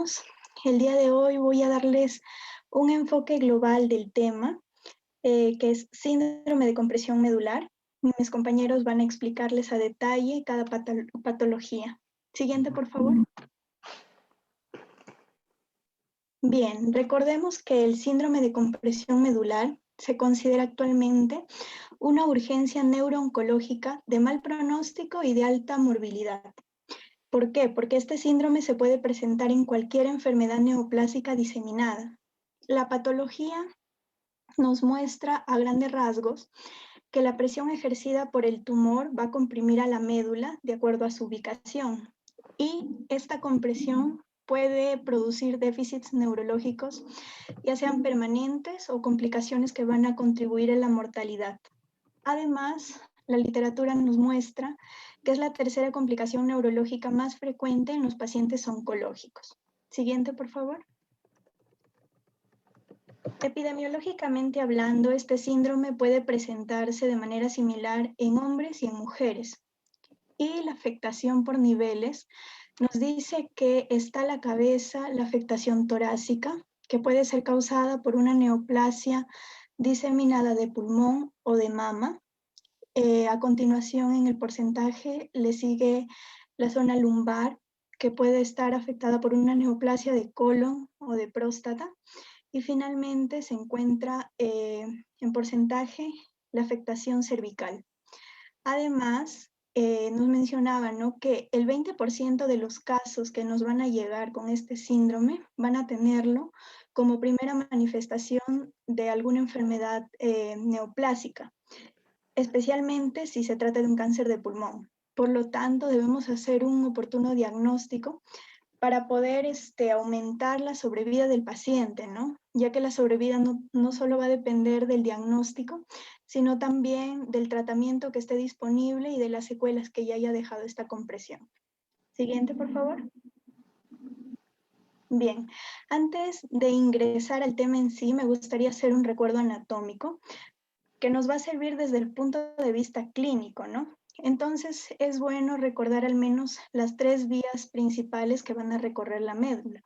estamos? El día de hoy voy a darles un enfoque global del tema, que es síndrome de compresión medular. Mis compañeros van a explicarles a detalle cada patología. Siguiente, por favor. Bien, recordemos que el síndrome de compresión medular se considera actualmente una urgencia neurooncológica de mal pronóstico y de alta morbilidad. ¿Por qué? Porque este síndrome se puede presentar en cualquier enfermedad neoplásica diseminada. La patología nos muestra a grandes rasgos que la presión ejercida por el tumor va a comprimir a la médula de acuerdo a su ubicación y esta compresión puede producir déficits neurológicos, ya sean permanentes o complicaciones que van a contribuir a la mortalidad. Además, la literatura nos muestra que es la tercera complicación neurológica más frecuente en los pacientes oncológicos. Siguiente, por favor. Epidemiológicamente hablando, este síndrome puede presentarse de manera similar en hombres y en mujeres. Y la afectación por niveles nos dice que está la cabeza, la afectación torácica, que puede ser causada por una neoplasia diseminada de pulmón o de mama. A continuación, en el porcentaje, le sigue la zona lumbar, que puede estar afectada por una neoplasia de colon o de próstata. Y finalmente se encuentra en porcentaje la afectación cervical. Además, nos mencionaba, ¿no?, que el 20% de los casos que nos van a llegar con este síndrome van a tenerlo como primera manifestación de alguna enfermedad neoplásica, especialmente si se trata de un cáncer de pulmón. Por lo tanto, debemos hacer un oportuno diagnóstico para poder aumentar la sobrevida del paciente, ¿no? Ya que la sobrevida no solo va a depender del diagnóstico, sino también del tratamiento que esté disponible y de las secuelas que ya haya dejado esta compresión. Siguiente, por favor. Bien, antes de ingresar al tema en sí, me gustaría hacer un recuerdo anatómico que nos va a servir desde el punto de vista clínico, ¿no? Entonces, es bueno recordar al menos las 3 vías principales que van a recorrer la médula.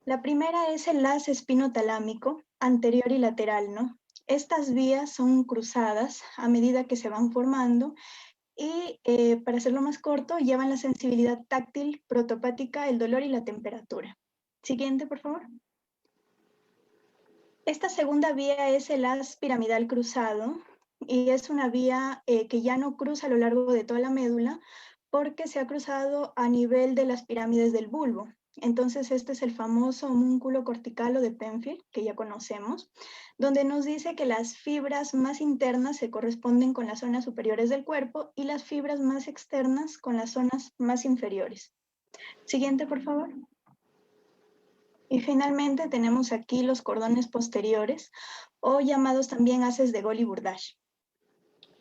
La primera es el haz espinotalámico, anterior y lateral, ¿no? Estas vías son cruzadas a medida que se van formando y, para hacerlo más corto, llevan la sensibilidad táctil, protopática, el dolor y la temperatura. Siguiente, por favor. Esta segunda vía es el haz piramidal cruzado y es una vía que ya no cruza a lo largo de toda la médula porque se ha cruzado a nivel de las pirámides del bulbo. Entonces, este es el famoso homúnculo cortical o de Penfield, que ya conocemos, donde nos dice que las fibras más internas se corresponden con las zonas superiores del cuerpo y las fibras más externas con las zonas más inferiores. Siguiente, por favor. Y finalmente tenemos aquí los cordones posteriores, o llamados también haces de Goli-Burdach.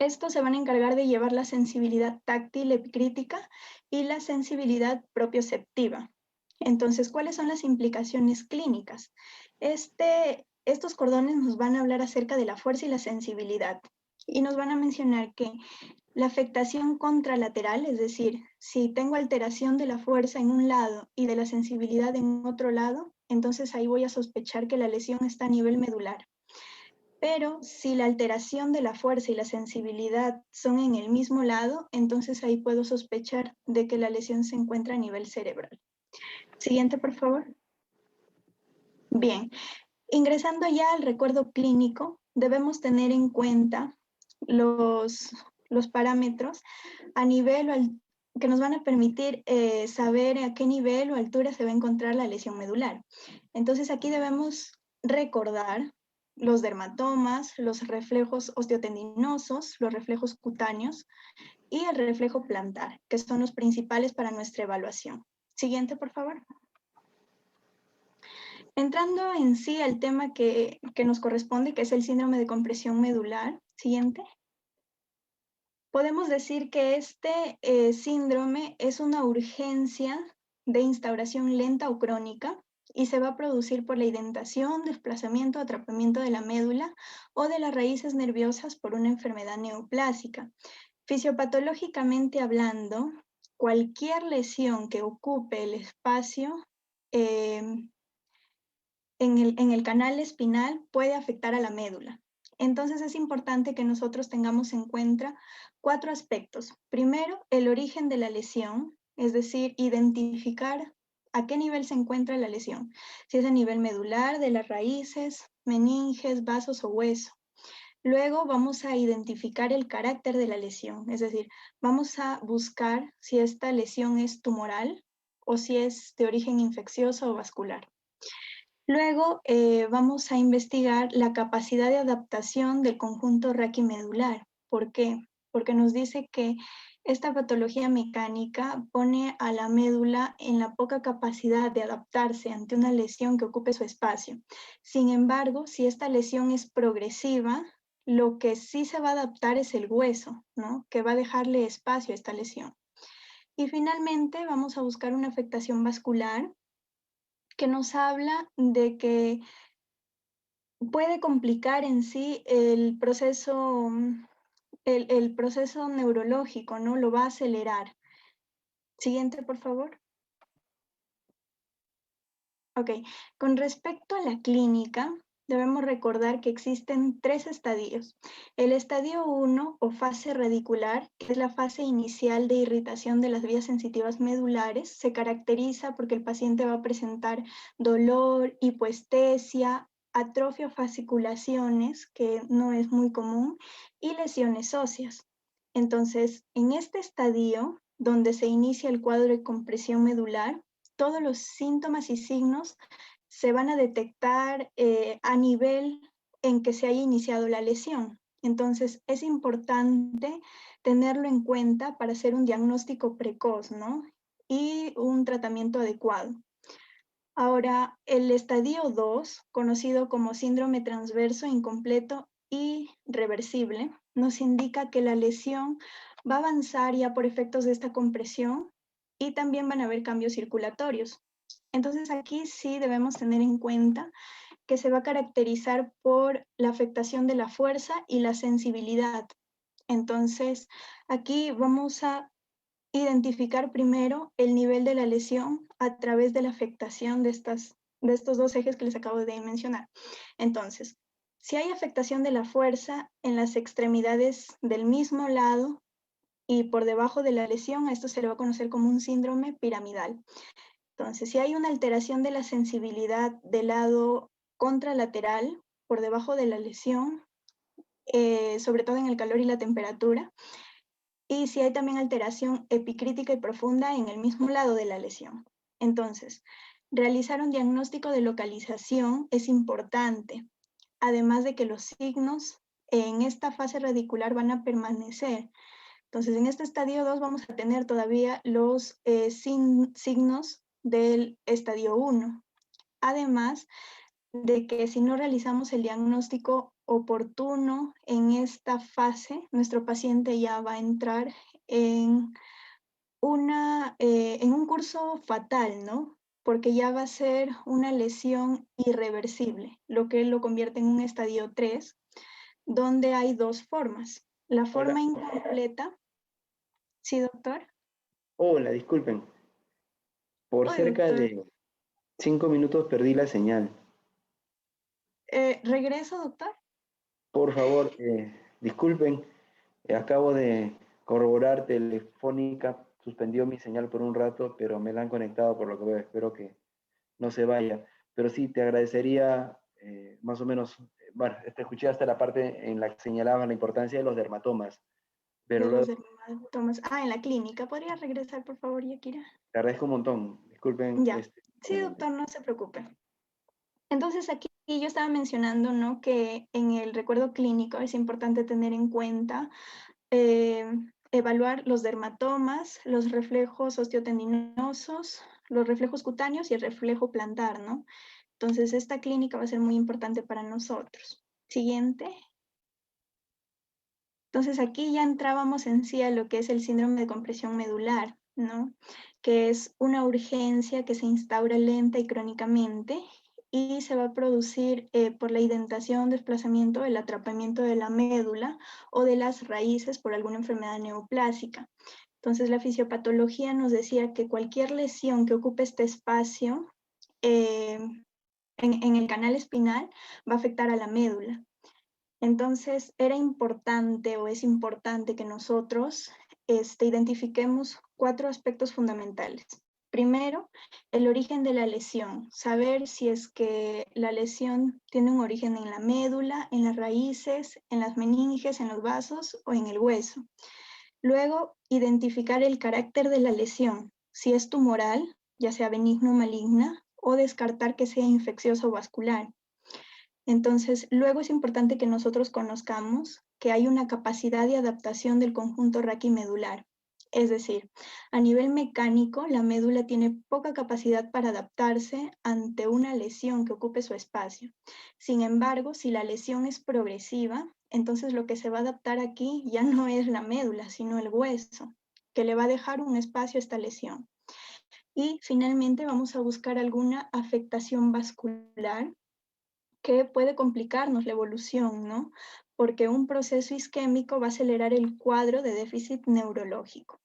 Estos se van a encargar de llevar la sensibilidad táctil epicrítica y la sensibilidad propioceptiva. Entonces, ¿cuáles son las implicaciones clínicas? Estos cordones nos van a hablar acerca de la fuerza y la sensibilidad, y nos van a mencionar que la afectación contralateral, es decir, si tengo alteración de la fuerza en un lado y de la sensibilidad en otro lado, entonces ahí voy a sospechar que la lesión está a nivel medular. Pero si la alteración de la fuerza y la sensibilidad son en el mismo lado, entonces ahí puedo sospechar de que la lesión se encuentra a nivel cerebral. Siguiente, por favor. Bien, ingresando ya al recuerdo clínico, debemos tener en cuenta los parámetros a nivel que nos van a permitir saber a qué nivel o altura se va a encontrar la lesión medular. Entonces aquí debemos recordar los dermatomas, los reflejos osteotendinosos, los reflejos cutáneos y el reflejo plantar, que son los principales para nuestra evaluación. Siguiente, por favor. Entrando en sí al tema que nos corresponde, que es el síndrome de compresión medular. Siguiente. Podemos decir que este síndrome es una urgencia de instauración lenta o crónica y se va a producir por la indentación, desplazamiento, atrapamiento de la médula o de las raíces nerviosas por una enfermedad neoplásica. Fisiopatológicamente hablando, cualquier lesión que ocupe el espacio en el canal espinal puede afectar a la médula. Entonces es importante que nosotros tengamos en cuenta 4 aspectos. Primero, el origen de la lesión, es decir, identificar a qué nivel se encuentra la lesión. Si es a nivel medular, de las raíces, meninges, vasos o hueso. Luego vamos a identificar el carácter de la lesión, es decir, vamos a buscar si esta lesión es tumoral o si es de origen infeccioso o vascular. Luego vamos a investigar la capacidad de adaptación del conjunto raquimedular. ¿Por qué? Porque nos dice que esta patología mecánica pone a la médula en la poca capacidad de adaptarse ante una lesión que ocupe su espacio. Sin embargo, si esta lesión es progresiva, lo que sí se va a adaptar es el hueso, ¿no? Que va a dejarle espacio a esta lesión. Y finalmente vamos a buscar una afectación vascular que nos habla de que puede complicar en sí el proceso neurológico, ¿no? Lo va a acelerar. Siguiente, por favor. Ok, con respecto a la clínica, debemos recordar que existen 3 estadios. El estadio 1 o fase radicular, que es la fase inicial de irritación de las vías sensitivas medulares, se caracteriza porque el paciente va a presentar dolor, hipoestesia, atrofia o fasciculaciones, que no es muy común, y lesiones óseas. Entonces, en este estadio, donde se inicia el cuadro de compresión medular, todos los síntomas y signos se van a detectar a nivel en que se haya iniciado la lesión. Entonces, es importante tenerlo en cuenta para hacer un diagnóstico precoz, ¿no? Y un tratamiento adecuado. Ahora, el estadio 2, conocido como síndrome transverso incompleto y reversible, nos indica que la lesión va a avanzar ya por efectos de esta compresión y también van a haber cambios circulatorios. Entonces aquí sí debemos tener en cuenta que se va a caracterizar por la afectación de la fuerza y la sensibilidad. Entonces aquí vamos a identificar primero el nivel de la lesión a través de la afectación de estos 2 ejes que les acabo de mencionar. Entonces, si hay afectación de la fuerza en las extremidades del mismo lado y por debajo de la lesión, a esto se le va a conocer como un síndrome piramidal. Entonces, si hay una alteración de la sensibilidad del lado contralateral por debajo de la lesión, sobre todo en el calor y la temperatura, y si hay también alteración epicrítica y profunda en el mismo lado de la lesión. Entonces, realizar un diagnóstico de localización es importante, además de que los signos en esta fase radicular van a permanecer. Entonces, en este estadio 2 vamos a tener todavía los signos del estadio 1. Además de que si no realizamos el diagnóstico oportuno en esta fase, nuestro paciente ya va a entrar en en un curso fatal, ¿no? Porque ya va a ser una lesión irreversible, lo que lo convierte en un estadio 3, donde hay 2 formas. La Hola, forma incompleta, ¿sí, doctor? hola, disculpen. Por Hola, cerca doctor. de 5 minutos perdí la señal. ¿Regreso, doctor? Por favor, disculpen, acabo de corroborar Telefónica, suspendió mi señal por un rato, pero me la han conectado por lo que veo. Espero que no se vaya. Pero sí, te agradecería más o menos, bueno, te escuché hasta la parte en la que señalaba la importancia de los dermatomas, pero De luego los dermatomas. En la clínica. ¿Podría regresar, por favor, Yakira? te agradezco un montón. Disculpen Ya. este Sí, inconveniente. doctor, no se preocupe. Entonces aquí yo estaba mencionando, ¿no? Que en el recuerdo clínico es importante tener en cuenta eh, evaluar los dermatomas, los reflejos osteotendinosos, los reflejos cutáneos y el reflejo plantar, ¿no? Entonces esta clínica va a ser muy importante para nosotros. Siguiente. Entonces aquí ya entrábamos en sí a lo que es el síndrome de compresión medular, ¿no? Que es una urgencia que se instaura lenta y crónicamente y se va a producir por la indentación, desplazamiento, el atrapamiento de la médula o de las raíces por alguna enfermedad neoplásica. Entonces la fisiopatología nos decía que cualquier lesión que ocupe este espacio en el canal espinal va a afectar a la médula. Entonces, era importante o es importante que nosotros identifiquemos 4 aspectos fundamentales. Primero, el origen de la lesión, saber si es que la lesión tiene un origen en la médula, en las raíces, en las meninges, en los vasos o en el hueso. Luego, identificar el carácter de la lesión, si es tumoral, ya sea benigno o maligna, o descartar que sea infecciosa o vascular. Entonces, luego es importante que nosotros conozcamos que hay una capacidad de adaptación del conjunto raquimedular. Es decir, a nivel mecánico, la médula tiene poca capacidad para adaptarse ante una lesión que ocupe su espacio. Sin embargo, si la lesión es progresiva, entonces lo que se va a adaptar aquí ya no es la médula, sino el hueso, que le va a dejar un espacio a esta lesión. Y finalmente vamos a buscar alguna afectación vascular que puede complicarnos la evolución, ¿no? Porque un proceso isquémico va a acelerar el cuadro de déficit neurológico.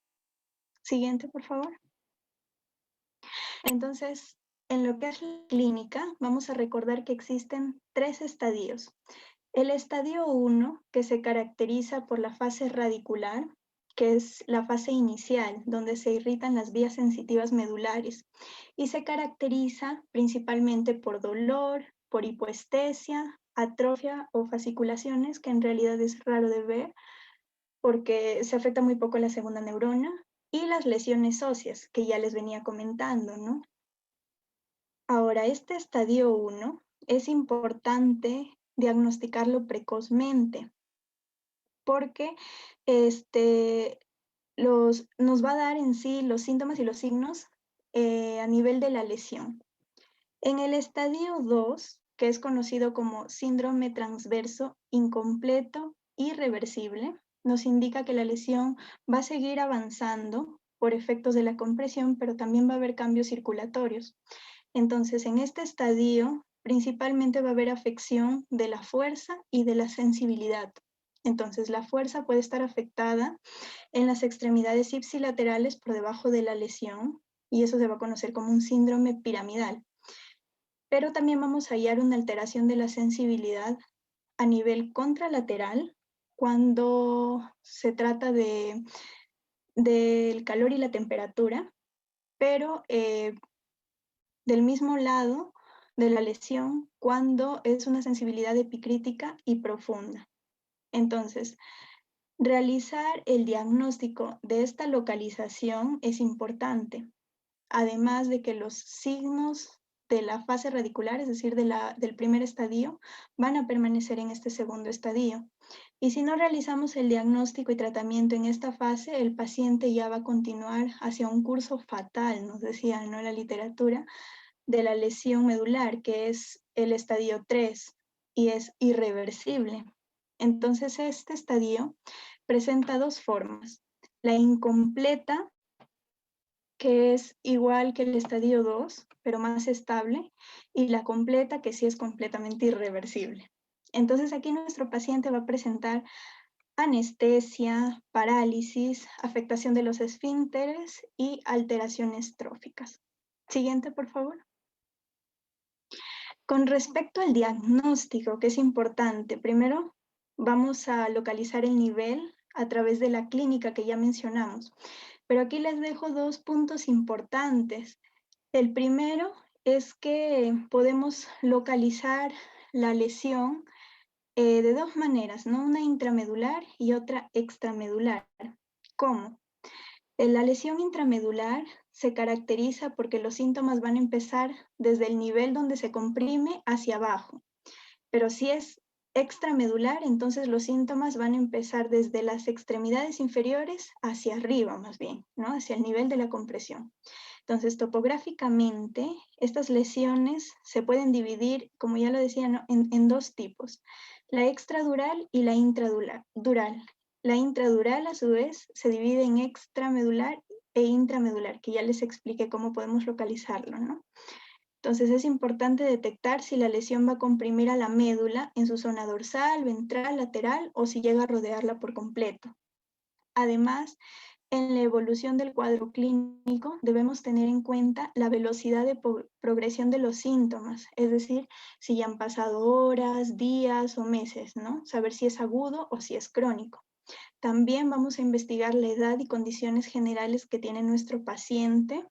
Siguiente, por favor. Entonces, en lo que es la clínica, vamos a recordar que existen 3 estadios. El estadio 1, que se caracteriza por la fase radicular, que es la fase inicial, donde se irritan las vías sensitivas medulares, y se caracteriza principalmente por dolor, por hipoestesia, atrofia o fasciculaciones, que en realidad es raro de ver, porque se afecta muy poco la segunda neurona, y las lesiones óseas, que ya les venía comentando, ¿no? Ahora, este estadio 1 es importante diagnosticarlo precozmente, porque nos va a dar en sí los síntomas y los signos a nivel de la lesión. En el estadio 2, que es conocido como síndrome transverso incompleto irreversible, nos indica que la lesión va a seguir avanzando por efectos de la compresión, pero también va a haber cambios circulatorios. Entonces, en este estadio, principalmente va a haber afección de la fuerza y de la sensibilidad. Entonces, la fuerza puede estar afectada en las extremidades ipsilaterales por debajo de la lesión, y eso se va a conocer como un síndrome piramidal. Pero también vamos a hallar una alteración de la sensibilidad a nivel contralateral cuando se trata del calor y la temperatura, pero del mismo lado de la lesión cuando es una sensibilidad epicrítica y profunda. Entonces, realizar el diagnóstico de esta localización es importante, además de que los signos de la fase radicular, es decir, del primer estadio, van a permanecer en este segundo estadio. Y si no realizamos el diagnóstico y tratamiento en esta fase, el paciente ya va a continuar hacia un curso fatal, nos decía, ¿no?, la literatura, de la lesión medular, que es el estadio 3 y es irreversible. Entonces, este estadio presenta 2 formas. La incompleta, que es igual que el estadio 2, pero más estable, y la completa, que sí es completamente irreversible. Entonces, aquí nuestro paciente va a presentar anestesia, parálisis, afectación de los esfínteres y alteraciones tróficas. Siguiente, por favor. Con respecto al diagnóstico, que es importante, primero vamos a localizar el nivel a través de la clínica que ya mencionamos. Pero aquí les dejo 2 puntos importantes. El primero es que podemos localizar la lesión de 2 maneras, ¿no? Una intramedular y otra extramedular. ¿Cómo? La lesión intramedular se caracteriza porque los síntomas van a empezar desde el nivel donde se comprime hacia abajo. Pero si es extramedular, entonces los síntomas van a empezar desde las extremidades inferiores hacia arriba, más bien, ¿no? Hacia el nivel de la compresión. Entonces, topográficamente, estas lesiones se pueden dividir, como ya lo decía, ¿no?, en 2 tipos, la extradural y la intradural. La intradural, a su vez, se divide en extramedular e intramedular, que ya les expliqué cómo podemos localizarlo, ¿no? Entonces, es importante detectar si la lesión va a comprimir a la médula en su zona dorsal, ventral, lateral, o si llega a rodearla por completo. Además, En la evolución del cuadro clínico debemos tener en cuenta la velocidad de progresión de los síntomas, es decir, si ya han pasado horas, días o meses, ¿no? Saber si es agudo o si es crónico. También vamos a investigar la edad y condiciones generales que tiene nuestro paciente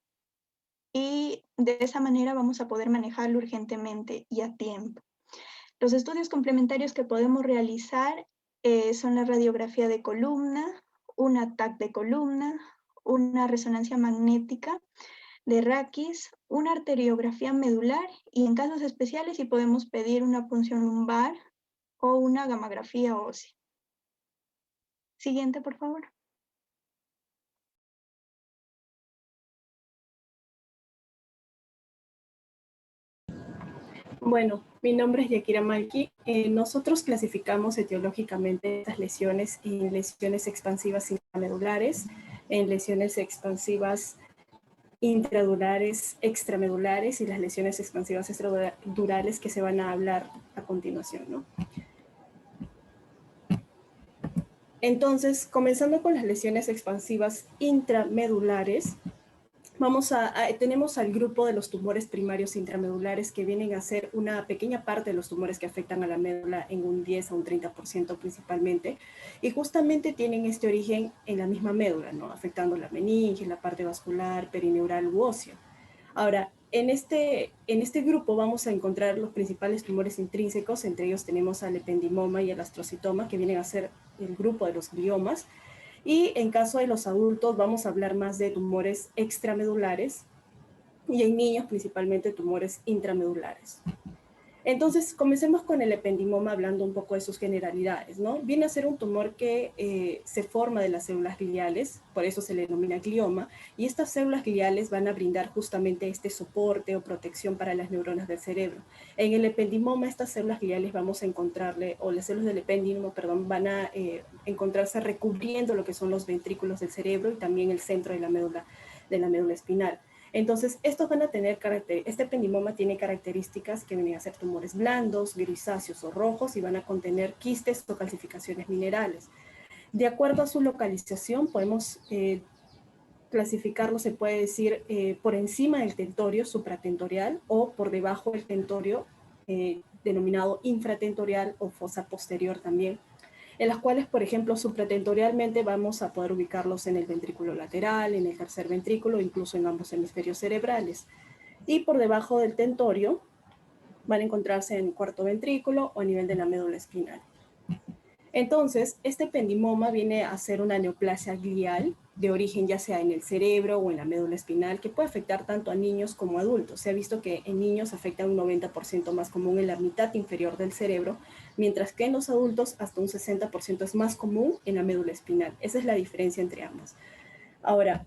y de esa manera vamos a poder manejarlo urgentemente y a tiempo. Los estudios complementarios que podemos realizar son la radiografía de columna, un TAC de columna, una resonancia magnética de raquis, una arteriografía medular y en casos especiales si podemos pedir una punción lumbar o una gamografía ósea. Siguiente, por favor. Bueno, mi nombre es Yakira Malki. Nosotros clasificamos etiológicamente estas lesiones en lesiones expansivas intramedulares, en lesiones expansivas intradurales, extramedulares y las lesiones expansivas extradurales que se van a hablar a continuación, ¿no? Entonces, comenzando con las lesiones expansivas intramedulares, tenemos al grupo de los tumores primarios intramedulares que vienen a ser una pequeña parte de los tumores que afectan a la médula en un 10 a un 30% principalmente, y justamente tienen este origen en la misma médula, ¿no? Afectando la meninge, la parte vascular, perineural u óseo. Ahora, en este grupo vamos a encontrar los principales tumores intrínsecos, entre ellos tenemos al ependimoma y al astrocitoma, que vienen a ser el grupo de los gliomas. Y en caso de los adultos vamos a hablar más de tumores extramedulares y en niños principalmente tumores intramedulares. Entonces, comencemos con el ependimoma hablando un poco de sus generalidades, ¿no? Viene a ser un tumor que se forma de las células gliales, por eso se le denomina glioma, y estas células gliales van a brindar justamente este soporte o protección para las neuronas del cerebro. En el ependimoma, estas células gliales vamos a encontrarle, o las células del epéndimo, perdón, van a encontrarse recubriendo lo que son los ventrículos del cerebro y también el centro de la médula espinal. Entonces, estos van a tener este ependimoma tiene características que vienen a ser tumores blandos, grisáceos o rojos y van a contener quistes o calcificaciones minerales. De acuerdo a su localización, podemos clasificarlo, se puede decir, por encima del tentorio supratentorial o por debajo del tentorio, denominado infratentorial o fosa posterior también, en las cuales, por ejemplo, supratentorialmente vamos a poder ubicarlos en el ventrículo lateral, en el tercer ventrículo, incluso en ambos hemisferios cerebrales. Y por debajo del tentorio van a encontrarse en el cuarto ventrículo o a nivel de la médula espinal. Entonces, este ependimoma viene a ser una neoplasia glial de origen ya sea en el cerebro o en la médula espinal, que puede afectar tanto a niños como a adultos. Se ha visto que en niños afecta un 90% más común en la mitad inferior del cerebro, mientras que en los adultos hasta un 60% es más común en la médula espinal. Esa es la diferencia entre ambas. Ahora,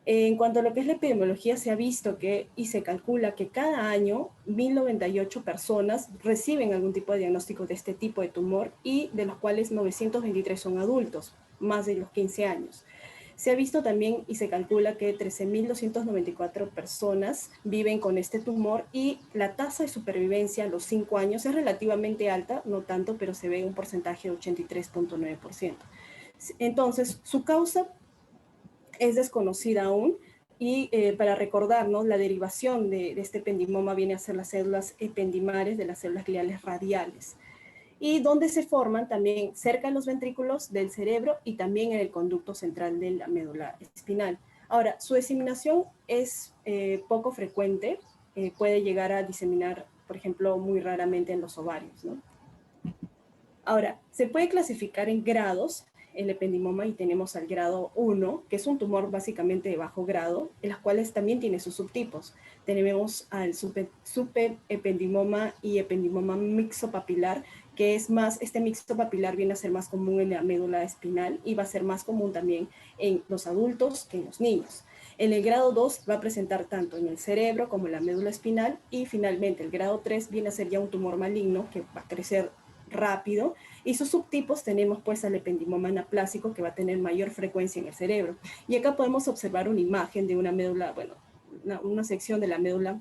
en cuanto a lo que es la epidemiología, se ha visto y se calcula que cada año 1.098 personas reciben algún tipo de diagnóstico de este tipo de tumor y de los cuales 923 son adultos, más de los 15 años. Se ha visto también y se calcula que 13.294 personas viven con este tumor y la tasa de supervivencia a los 5 años es relativamente alta, no tanto, pero se ve un porcentaje de 83.9%. Entonces, su causa es desconocida aún y para recordarnos, la derivación de este ependimoma viene a ser las células ependimares de las células gliales radiales y donde se forman también cerca de los ventrículos del cerebro y también en el conducto central de la médula espinal. Ahora, su diseminación es poco frecuente, puede llegar a diseminar, por ejemplo, muy raramente en los ovarios, ¿no? Ahora, se puede clasificar en grados el ependimoma y tenemos al grado 1, que es un tumor básicamente de bajo grado, en los cuales también tiene sus subtipos. Tenemos al subependimoma y ependimoma mixopapilar, que es más, este mixopapilar viene a ser más común en la médula espinal y va a ser más común también en los adultos que en los niños. En el grado 2 va a presentar tanto en el cerebro como en la médula espinal y finalmente el grado 3 viene a ser ya un tumor maligno que va a crecer rápido y sus subtipos tenemos pues al ependimoma anaplásico que va a tener mayor frecuencia en el cerebro. Y acá podemos observar una imagen de una médula, bueno, una sección de la médula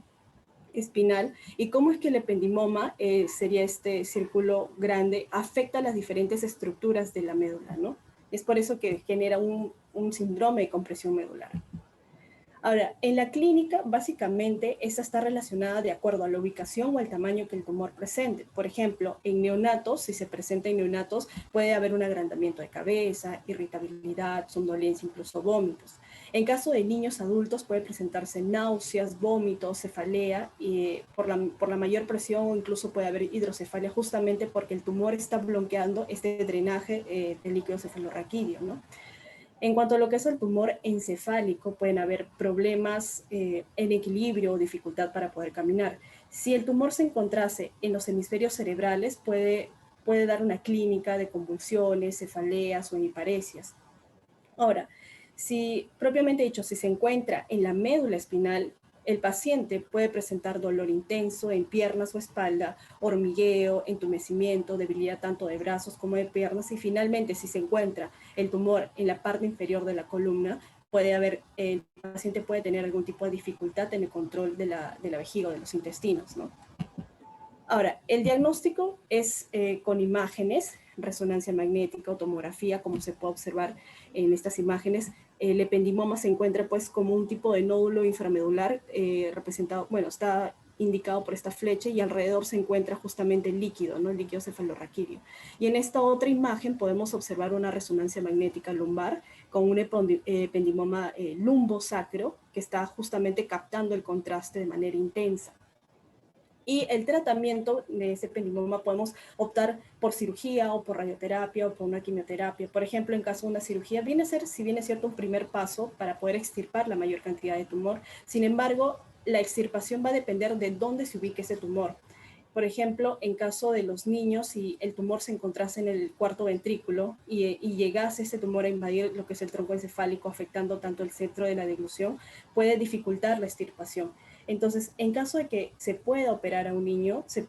espinal y cómo es que el ependimoma, sería este círculo grande, afecta las diferentes estructuras de la médula, ¿no? Es por eso que genera un síndrome de compresión medular. Ahora, en la clínica, básicamente, esta está relacionada de acuerdo a la ubicación o el tamaño que el tumor presente. Por ejemplo, en neonatos, si se presenta en neonatos, puede haber un agrandamiento de cabeza, irritabilidad, somnolencia, incluso vómitos. En caso de niños adultos, puede presentarse náuseas, vómitos, cefalea, y por la mayor presión o incluso puede haber hidrocefalia, justamente porque el tumor está bloqueando este drenaje del líquido cefalorraquídeo, ¿no? En cuanto a lo que es el tumor encefálico, pueden haber problemas en equilibrio o dificultad para poder caminar. Si el tumor se encontrase en los hemisferios cerebrales, puede dar una clínica de convulsiones, cefaleas o hemiparesias. Ahora, si propiamente dicho, si se encuentra en la médula espinal, el paciente puede presentar dolor intenso en piernas o espalda, hormigueo, entumecimiento, debilidad tanto de brazos como de piernas, y finalmente si se encuentra el tumor en la parte inferior de la columna, el paciente puede tener algún tipo de dificultad en el control de la vejiga o de los intestinos, ¿no? Ahora, el diagnóstico es con imágenes, resonancia magnética o tomografía, como se puede observar en estas imágenes. El ependimoma se encuentra pues como un tipo de nódulo inframedular representado, bueno, está indicado por esta flecha y alrededor se encuentra justamente el líquido, ¿no? El líquido cefalorraquídeo. Y en esta otra imagen podemos observar una resonancia magnética lumbar con un ependimoma lumbosacro que está justamente captando el contraste de manera intensa. Y el tratamiento de ese ependimoma podemos optar por cirugía o por radioterapia o por una quimioterapia. Por ejemplo, en caso de una cirugía, viene a ser, si bien es cierto, un primer paso para poder extirpar la mayor cantidad de tumor. Sin embargo, la extirpación va a depender de dónde se ubique ese tumor. Por ejemplo, en caso de los niños, si el tumor se encontrase en el cuarto ventrículo y llegase ese tumor a invadir lo que es el tronco encefálico, afectando tanto el centro de la deglución, puede dificultar la extirpación. Entonces, en caso de que se pueda operar a un niño, se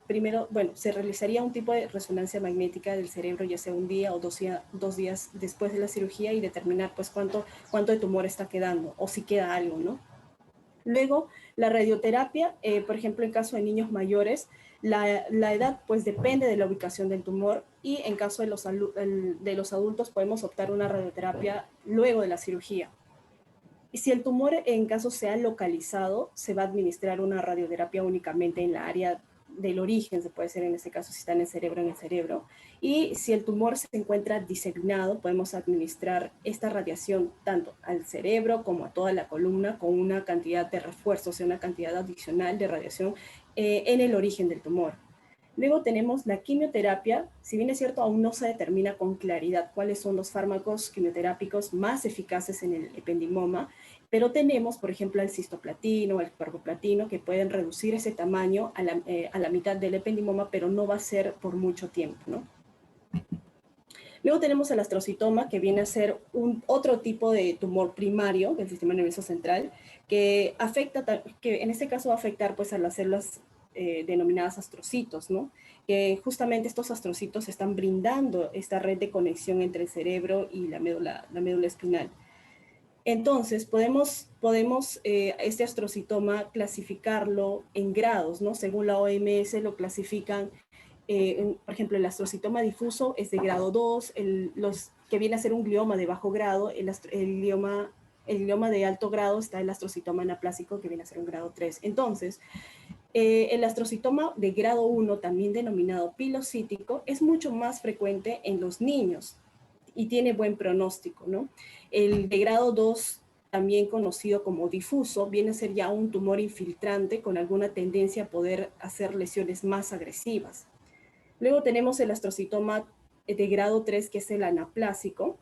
realizaría un tipo de resonancia magnética del cerebro, ya sea un día o dos días después de la cirugía, y determinar pues cuánto de tumor está quedando o si queda algo, ¿no? Luego, la radioterapia, por ejemplo, en caso de niños mayores, la edad pues depende de la ubicación del tumor, y en caso de los adultos podemos optar una radioterapia luego de la cirugía. Y si el tumor en caso sea localizado, se va a administrar una radioterapia únicamente en la área del origen, se puede ser en este caso si está en el cerebro. Y si el tumor se encuentra diseminado, podemos administrar esta radiación tanto al cerebro como a toda la columna con una cantidad de refuerzo, o sea, una cantidad adicional de radiación en el origen del tumor. Luego tenemos la quimioterapia. Si bien es cierto, aún no se determina con claridad cuáles son los fármacos quimioterápicos más eficaces en el ependimoma, pero tenemos, por ejemplo, el cisoplatino o el carboplatino, que pueden reducir ese tamaño a la mitad del ependimoma, pero no va a ser por mucho tiempo, ¿no? Luego tenemos el astrocitoma, que viene a ser otro tipo de tumor primario del sistema nervioso central, que en este caso va a afectar pues, a las células denominadas astrocitos, ¿no? Que justamente estos astrocitos están brindando esta red de conexión entre el cerebro y la médula espinal. Entonces, podemos este astrocitoma clasificarlo en grados, ¿no? Según la OMS lo clasifican, por ejemplo, el astrocitoma difuso es de grado 2, que viene a ser un glioma de bajo grado, el glioma de alto grado está el astrocitoma anaplásico, que viene a ser un grado 3. Entonces, el astrocitoma de grado 1, también denominado pilocítico, es mucho más frecuente en los niños y tiene buen pronóstico, ¿no? El de grado 2, también conocido como difuso, viene a ser ya un tumor infiltrante con alguna tendencia a poder hacer lesiones más agresivas. Luego tenemos el astrocitoma de grado 3, que es el anaplásico,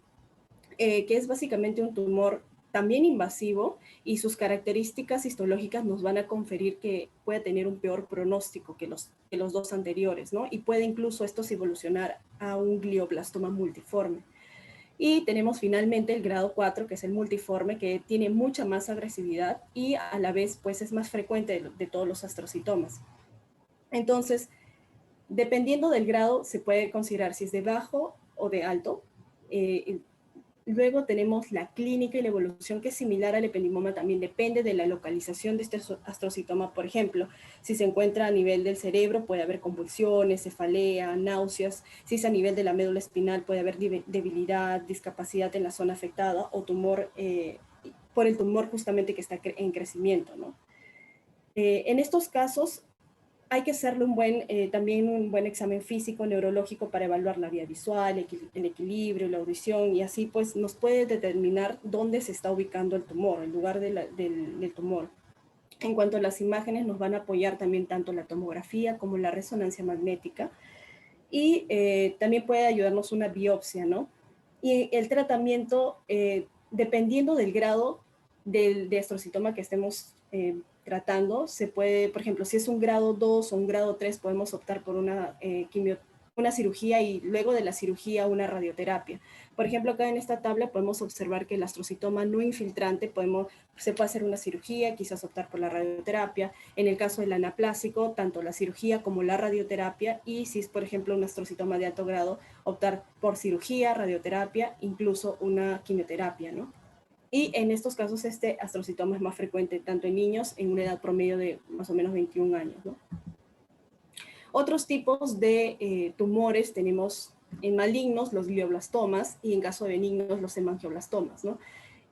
que es básicamente un tumor también invasivo, y sus características histológicas nos van a conferir que puede tener un peor pronóstico que los dos anteriores, ¿no? Y puede incluso estos evolucionar a un glioblastoma multiforme. Y tenemos finalmente el grado 4, que es el multiforme, que tiene mucha más agresividad y a la vez pues es más frecuente de todos los astrocitomas. Entonces, dependiendo del grado, se puede considerar si es de bajo o de alto. Luego tenemos la clínica y la evolución, que es similar al ependimoma, también depende de la localización de este astrocitoma. Por ejemplo, si se encuentra a nivel del cerebro, puede haber convulsiones, cefalea, náuseas. Si es a nivel de la médula espinal, puede haber debilidad, discapacidad en la zona afectada o tumor, por el tumor justamente que está en crecimiento, ¿no? En estos casos, hay que hacerle también un buen examen físico, neurológico, para evaluar la vía visual, el equilibrio, la audición, y así pues nos puede determinar dónde se está ubicando el tumor, el lugar del tumor. En cuanto a las imágenes, nos van a apoyar también tanto la tomografía como la resonancia magnética, y también puede ayudarnos una biopsia, ¿no? Y el tratamiento, dependiendo del grado de astrocitoma que estemos tratando, se puede, por ejemplo, si es un grado 2 o un grado 3, podemos optar por una cirugía, y luego de la cirugía una radioterapia. Por ejemplo, acá en esta tabla podemos observar que el astrocitoma no infiltrante se puede hacer una cirugía, quizás optar por la radioterapia. En el caso del anaplásico, tanto la cirugía como la radioterapia, y si es, por ejemplo, un astrocitoma de alto grado, optar por cirugía, radioterapia, incluso una quimioterapia, ¿no? Y en estos casos este astrocitoma es más frecuente tanto en niños en una edad promedio de más o menos 21 años, ¿no? Otros tipos de tumores tenemos en malignos los glioblastomas, y en caso de benignos los hemangioblastomas, ¿no?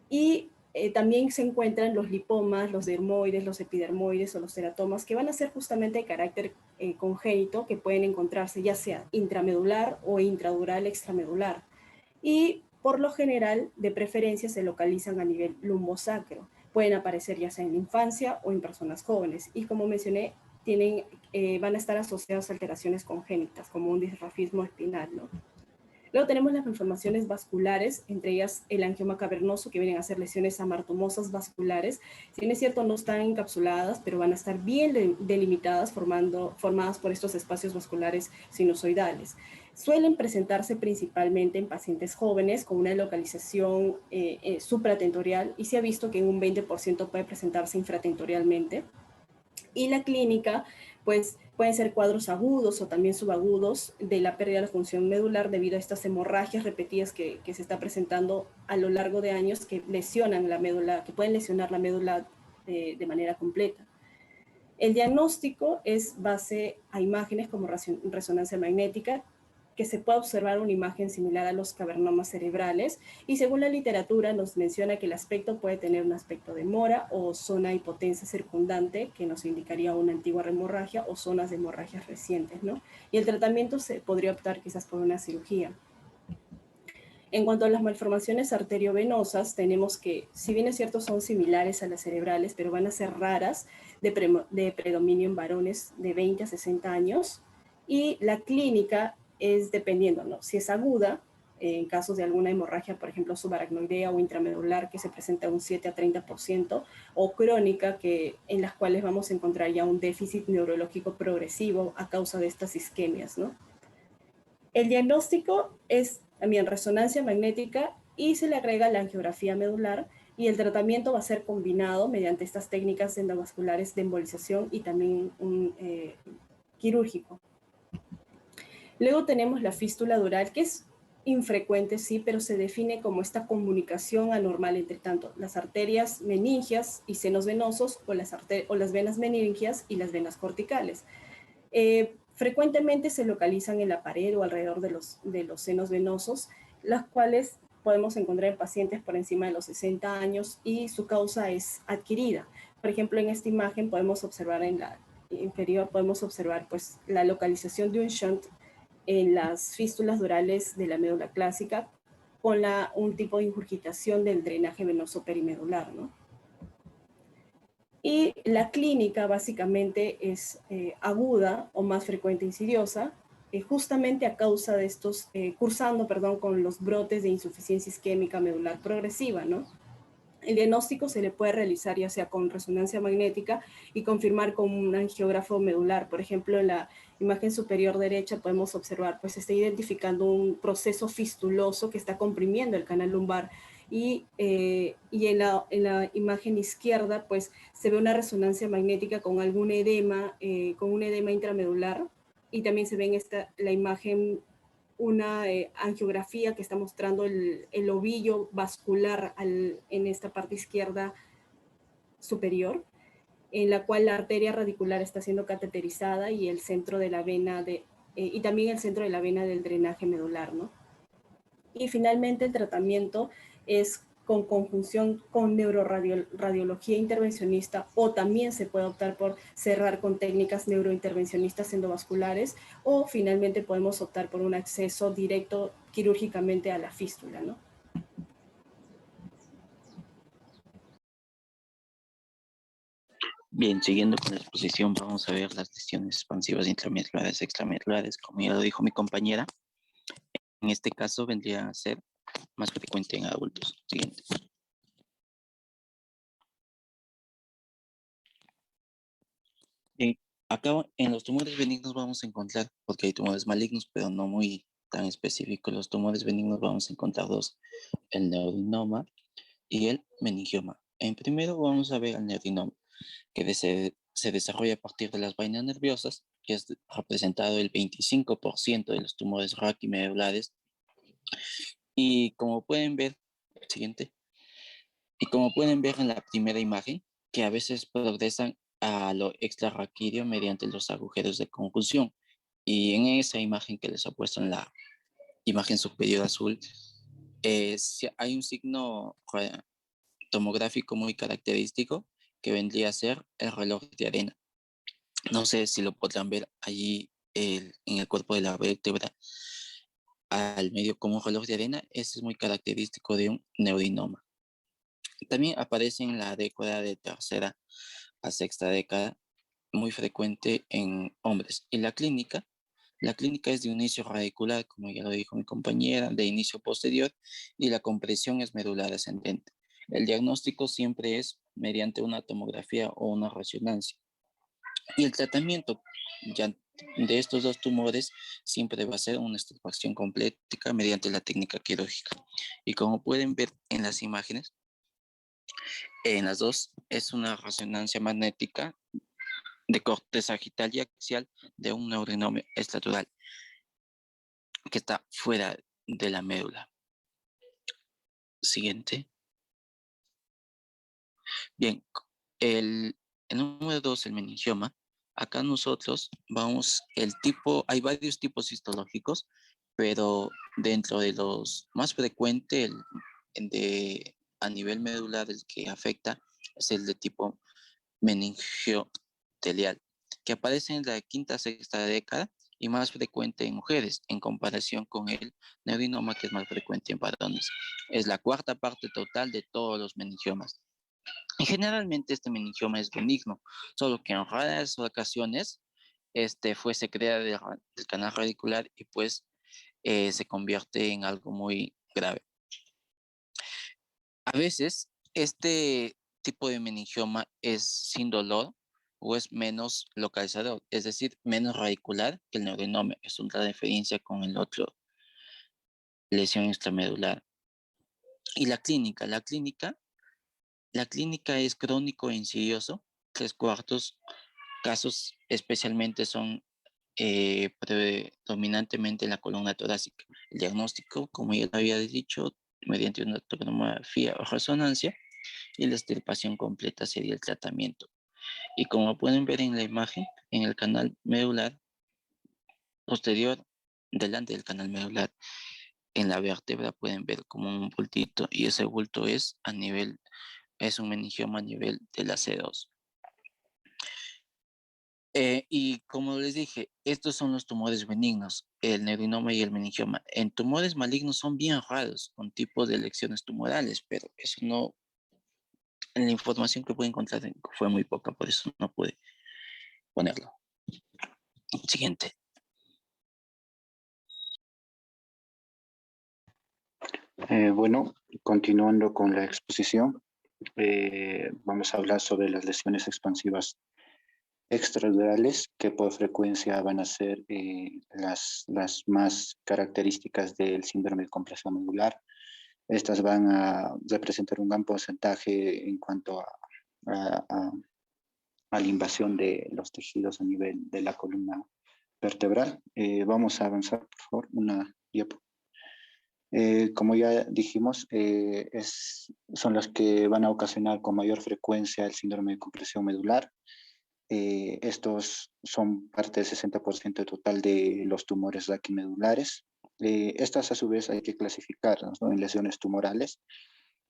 Y también se encuentran los lipomas, los dermoides, los epidermoides o los teratomas, que van a ser justamente de carácter congénito, que pueden encontrarse ya sea intramedular o intradural extramedular. Y por lo general, de preferencia, se localizan a nivel lumbosacro. Pueden aparecer ya sea en la infancia o en personas jóvenes. Y como mencioné, van a estar asociados a alteraciones congénitas, como un disrafismo espinal, ¿no? Luego tenemos las malformaciones vasculares, entre ellas el angioma cavernoso, que vienen a ser lesiones amartomosas vasculares. Si bien es cierto, no están encapsuladas, pero van a estar bien delimitadas, formadas por estos espacios vasculares sinusoidales. Suelen presentarse principalmente en pacientes jóvenes con una localización supratentorial, y se ha visto que en un 20% puede presentarse infratentorialmente. Y la clínica, pues pueden ser cuadros agudos o también subagudos de la pérdida de la función medular debido a estas hemorragias repetidas que se está presentando a lo largo de años, que lesionan la médula, que pueden lesionar la médula de manera completa. El diagnóstico es base a imágenes como resonancia magnética, que se puede observar una imagen similar a los cavernomas cerebrales, y según la literatura nos menciona que el aspecto puede tener un aspecto de mora o zona hipotensa circundante, que nos indicaría una antigua hemorragia o zonas de hemorragias recientes, ¿no? Y el tratamiento se podría optar quizás por una cirugía. En cuanto a las malformaciones arteriovenosas, tenemos que, si bien es cierto, son similares a las cerebrales, pero van a ser raras, de predominio en varones de 20 a 60 años, y la clínica es dependiendo, ¿no? Si es aguda, en casos de alguna hemorragia, por ejemplo, subaracnoidea o intramedular, que se presenta un 7 a 30%, o crónica, en las cuales vamos a encontrar ya un déficit neurológico progresivo a causa de estas isquemias, ¿no? El diagnóstico es también resonancia magnética, y se le agrega la angiografía medular, y el tratamiento va a ser combinado mediante estas técnicas endovasculares de embolización y también quirúrgico. Luego tenemos la fístula dural, que es infrecuente, sí, pero se define como esta comunicación anormal entre tanto las arterias meningias y senos venosos, o las venas meningias y las venas corticales. Frecuentemente se localizan en la pared o alrededor de los senos venosos, las cuales podemos encontrar en pacientes por encima de los 60 años, y su causa es adquirida. Por ejemplo, en esta imagen podemos observar, en la inferior, podemos observar pues la localización de un shunt en las fístulas durales de la médula clásica, con un tipo de ingurgitación del drenaje venoso perimedular, ¿no? Y la clínica básicamente es aguda o más frecuente insidiosa, justamente a causa de estos, cursando con los brotes de insuficiencia isquémica medular progresiva, ¿no? El diagnóstico se le puede realizar ya sea con resonancia magnética y confirmar con un angiógrafo medular. Por ejemplo, en la imagen superior derecha podemos observar, pues está identificando un proceso fistuloso que está comprimiendo el canal lumbar, y en la imagen izquierda pues se ve una resonancia magnética con algún edema, con un edema intramedular, y también se ve en la imagen una angiografía que está mostrando el ovillo vascular en esta parte izquierda superior, en la cual la arteria radicular está siendo cateterizada y el centro de la vena y también el centro de la vena del drenaje medular, ¿no? Y finalmente el tratamiento es con conjunción con neuroradiología intervencionista, o también se puede optar por cerrar con técnicas neurointervencionistas endovasculares, o finalmente podemos optar por un acceso directo quirúrgicamente a la fístula, ¿no? Bien, siguiendo con la exposición, vamos a ver las lesiones expansivas intramedulares, extramedulares, como ya lo dijo mi compañera. En este caso vendría a ser más frecuente en adultos. Siguiente. Bien, acá en los tumores benignos vamos a encontrar, porque hay tumores malignos, pero no muy tan específicos. Los tumores benignos vamos a encontrar dos, el neurinoma y el meningioma. En primero vamos a ver el neurinoma, que se desarrolla a partir de las vainas nerviosas, que es representado el 25% de los tumores raquimedulares. Y como pueden ver, siguiente, y como pueden ver en la primera imagen, que a veces progresan a lo extrarraquídeo mediante los agujeros de conjunción. Y en esa imagen que les he puesto en la imagen superior azul, hay un signo tomográfico muy característico que vendría a ser el reloj de arena. No sé si lo podrán ver allí en el cuerpo de la vértebra al medio como un reloj de arena. Ese es muy característico de un neurinoma. También aparece en la década de tercera a sexta década, muy frecuente en hombres. Y la clínica es de inicio radicular, como ya lo dijo mi compañera, de inicio posterior, y la compresión es medular ascendente. El diagnóstico siempre es mediante una tomografía o una resonancia. Y el tratamiento ya de estos dos tumores siempre va a ser una extirpación completa mediante la técnica quirúrgica. Y como pueden ver en las imágenes, en las dos es una resonancia magnética de corte sagital y axial de un neurinoma estatural que está fuera de la médula. Siguiente. Bien, el número 2, el meningioma. Acá nosotros vamos, hay varios tipos histológicos, pero dentro de los más frecuentes, a nivel medular, el que afecta es el de tipo meningiotelial, que aparece en la quinta, sexta década y más frecuente en mujeres, en comparación con el neurinoma, que es más frecuente en varones. Es la cuarta parte total de todos los meningiomas. Y generalmente este meningioma es benigno, solo que en raras ocasiones fue secreta del canal radicular y pues se convierte en algo muy grave. A veces este tipo de meningioma es sin dolor o es menos localizador, es decir, menos radicular que el neurinoma. Es una diferencia con el otro, lesión extramedular. Y la clínica es crónico e insidioso. 3/4 casos especialmente son predominantemente en la columna torácica. El diagnóstico, como ya había dicho, mediante una tomografía o resonancia, y la extirpación completa sería el tratamiento. Y como pueden ver en la imagen, en el canal medular posterior, delante del canal medular, en la vértebra pueden ver como un bultito, y ese bulto es un meningioma a nivel de la C2. Y como les dije, estos son los tumores benignos, el neurinoma y el meningioma. En tumores malignos son bien raros, con tipos de lesiones tumorales, pero eso no, en la información que pude encontrar fue muy poca, por eso no pude ponerlo. Siguiente. Bueno, continuando con la exposición, vamos a hablar sobre las lesiones expansivas extradurales, que por frecuencia van a ser las más características del síndrome de compresión medular. Estas van a representar un gran porcentaje en cuanto a la invasión de los tejidos a nivel de la columna vertebral. Vamos a avanzar, por favor, una Yep. Como ya dijimos, son las que van a ocasionar con mayor frecuencia el síndrome de compresión medular. Estos son parte del 60% total de los tumores raquimedulares. Estas a su vez hay que clasificarlas, ¿no?, en lesiones tumorales.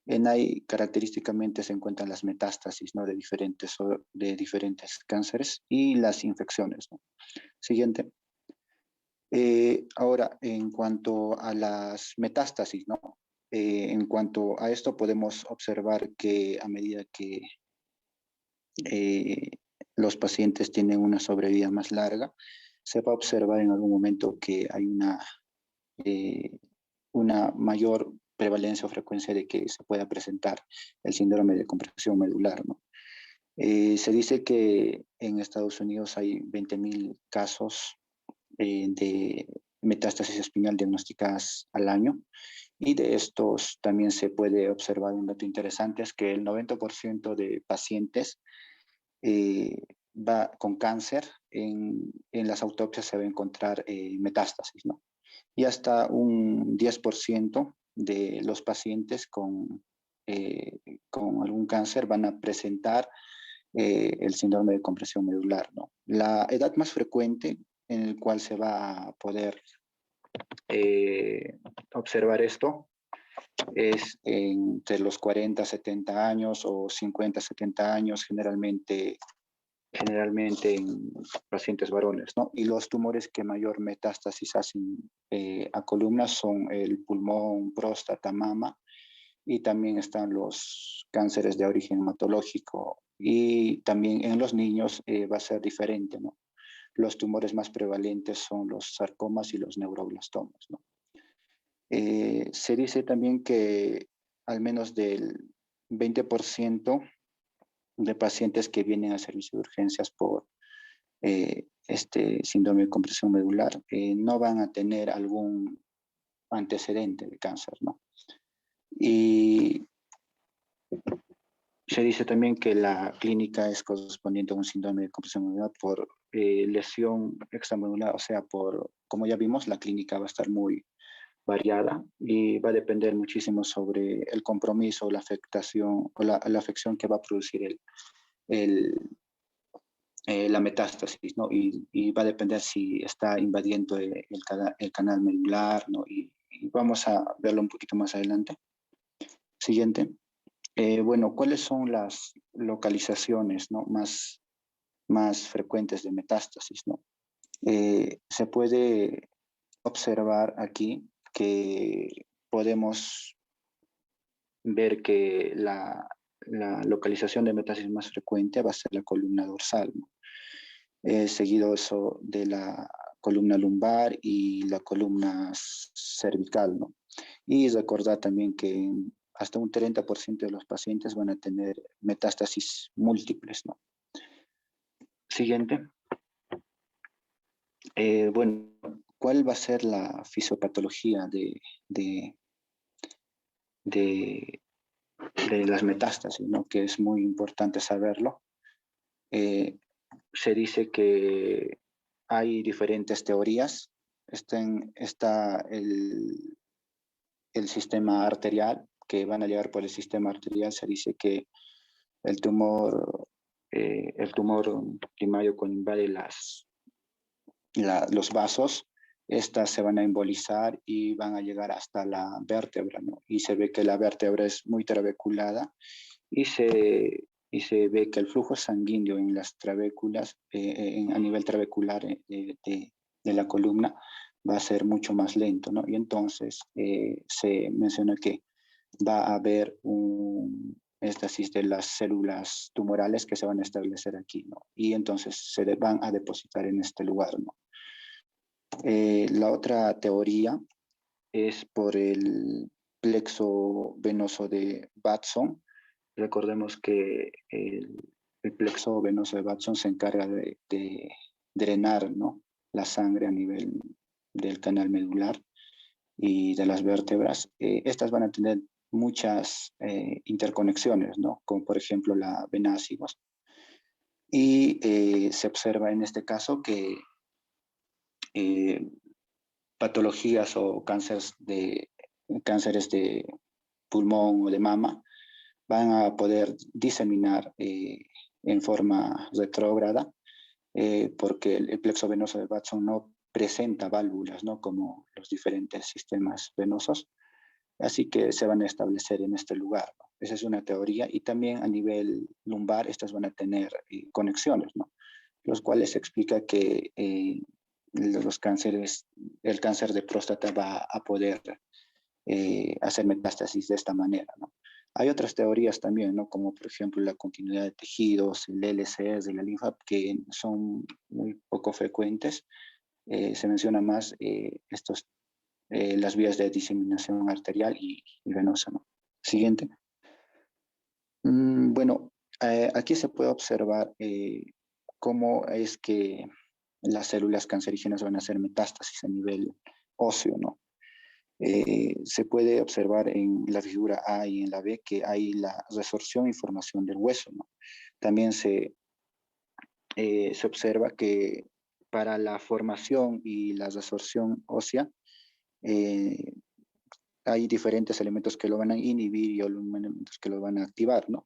En ahí característicamente se encuentran las metástasis, ¿no?, de diferentes cánceres y las infecciones, ¿no? Siguiente. Ahora, en cuanto a las metástasis, ¿no? En cuanto a esto podemos observar que a medida que los pacientes tienen una sobrevida más larga, se va a observar en algún momento que hay una mayor prevalencia o frecuencia de que se pueda presentar el síndrome de compresión medular, ¿no? Se dice que en Estados Unidos hay 20.000 casos de metástasis espinal diagnosticadas al año, y de estos también se puede observar un dato interesante, es que el 90% de pacientes va con cáncer, en las autopsias se va a encontrar metástasis, ¿no? Y hasta un 10% de los pacientes con algún cáncer van a presentar el síndrome de compresión medular, ¿no? La edad más frecuente en el cual se va a poder observar esto es entre los 40, 70 años o 50, 70 años, generalmente en pacientes varones, ¿no? Y los tumores que mayor metástasis hacen a columnas son el pulmón, próstata, mama, y también están los cánceres de origen hematológico. Y también en los niños va a ser diferente, ¿no? Los tumores más prevalentes son los sarcomas y los neuroblastomas, ¿no? Se dice también que al menos del 20% de pacientes que vienen al servicio de urgencias por este síndrome de compresión medular no van a tener algún antecedente de cáncer, ¿no? Y se dice también que la clínica es correspondiente a un síndrome de compresión medular por lesión extramedular, o sea, como ya vimos, la clínica va a estar muy variada y va a depender muchísimo sobre el compromiso, la afectación o la afección que va a producir la metástasis, ¿no? Y va a depender si está invadiendo el canal medular, ¿no? Y vamos a verlo un poquito más adelante. Siguiente. Bueno, ¿cuáles son las localizaciones, ¿no?, más frecuentes de metástasis, ¿no? Se puede observar aquí que podemos ver que la localización de metástasis más frecuente va a ser la columna dorsal, ¿no? Seguido eso de la columna lumbar y la columna cervical, ¿no? Y recordar también que hasta un 30% de los pacientes van a tener metástasis múltiples, ¿no? Siguiente. Bueno, ¿cuál va a ser la fisiopatología de las metástasis, ¿no?, que es muy importante saberlo? Se dice que hay diferentes teorías. Está el sistema arterial, que van a llegar por el sistema arterial. Se dice que el tumor primario cuando invade los vasos, estas se van a embolizar y van a llegar hasta la vértebra, ¿no? Y se ve que la vértebra es muy trabeculada y se ve que el flujo sanguíneo en las trabéculas, a nivel trabecular de la columna, va a ser mucho más lento, ¿no? Y entonces se menciona que va a haber un éstasis de las células tumorales que se van a establecer aquí, ¿no? Y entonces se van a depositar en este lugar, ¿no? La otra teoría es por el plexo venoso de Watson. Recordemos que el plexo venoso de Watson se encarga de drenar, ¿no?, la sangre a nivel del canal medular y de las vértebras. Estas van a tener muchas interconexiones, ¿no?, como por ejemplo la vena ácidos. Y se observa en este caso que patologías o cánceres de pulmón o de mama van a poder diseminar en forma retrógrada, porque el plexo venoso de Watson no presenta válvulas, ¿no? Como los diferentes sistemas venosos, así que se van a establecer en este lugar, ¿no? Esa es una teoría, y también a nivel lumbar estas van a tener conexiones, ¿no? Los cuales explica que los cánceres, el cáncer de próstata va a poder hacer metástasis de esta manera, ¿no? Hay otras teorías también, ¿no? Como por ejemplo la continuidad de tejidos, el LCS de la linfa, que son muy poco frecuentes. Se menciona más las vías de diseminación arterial y venosa, ¿no? Siguiente. Bueno, aquí se puede observar cómo es que las células cancerígenas van a hacer metástasis a nivel óseo, ¿no? Se puede observar en la figura A y en la B que hay la resorción y formación del hueso, ¿no? También se observa que para la formación y la resorción ósea eh, hay diferentes elementos que lo van a inhibir y elementos que lo van a activar, ¿no?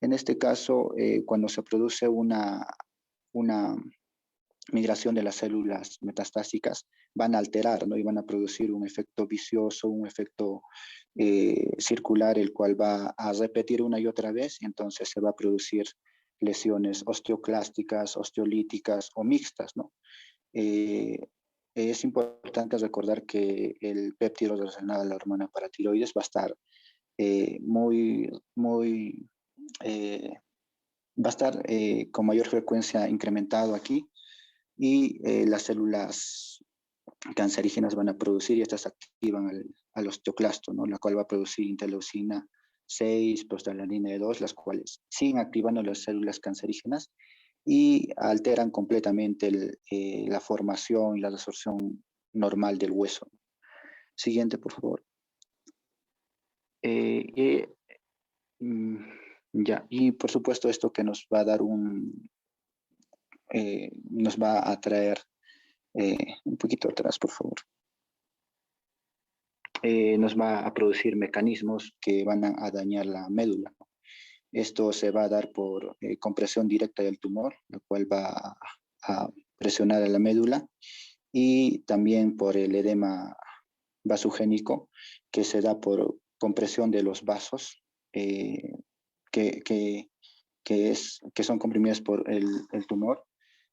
En este caso, cuando se produce una migración de las células metastásicas, van a alterar, ¿no? Y van a producir un efecto vicioso, un efecto circular, el cual va a repetir una y otra vez, y entonces se va a producir lesiones osteoclásticas, osteolíticas o mixtas, ¿no? Es importante recordar que el péptido relacionado a la hormona paratiroides va a estar va a estar con mayor frecuencia incrementado aquí, y las células cancerígenas van a producir, y estas activan al osteoclasto, ¿no? La cual va a producir interleucina 6, prostaglandina E2, las cuales siguen activando las células cancerígenas y alteran completamente la formación y la resorción normal del hueso. Siguiente, por favor. Ya, y por supuesto esto que nos va a dar nos va a traer un poquito atrás, por favor. Nos va a producir mecanismos que van a dañar la médula. Esto se va a dar por compresión directa del tumor, la cual va a presionar a la médula, y también por el edema vasogénico, que se da por compresión de los vasos, que son comprimidos por el tumor,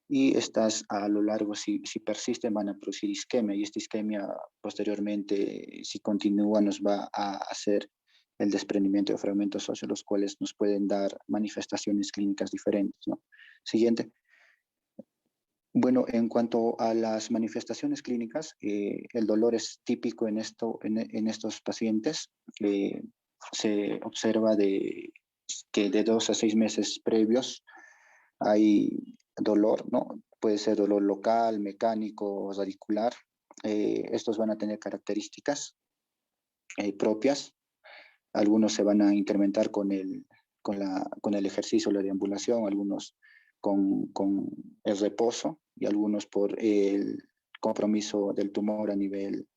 y estas a lo largo, si persisten, van a producir isquemia, y esta isquemia posteriormente, si continúa, nos va a hacer el desprendimiento de fragmentos óseos, los cuales nos pueden dar manifestaciones clínicas diferentes, ¿no? Siguiente. Bueno, en cuanto a las manifestaciones clínicas, el dolor es típico en estos pacientes. Se observa que de 2 a 6 meses previos hay dolor, ¿no? Puede ser dolor local, mecánico, radicular. Estos van a tener características propias. Algunos se van a incrementar con el ejercicio, la deambulación, algunos con el reposo, y algunos por el compromiso del tumor a nivel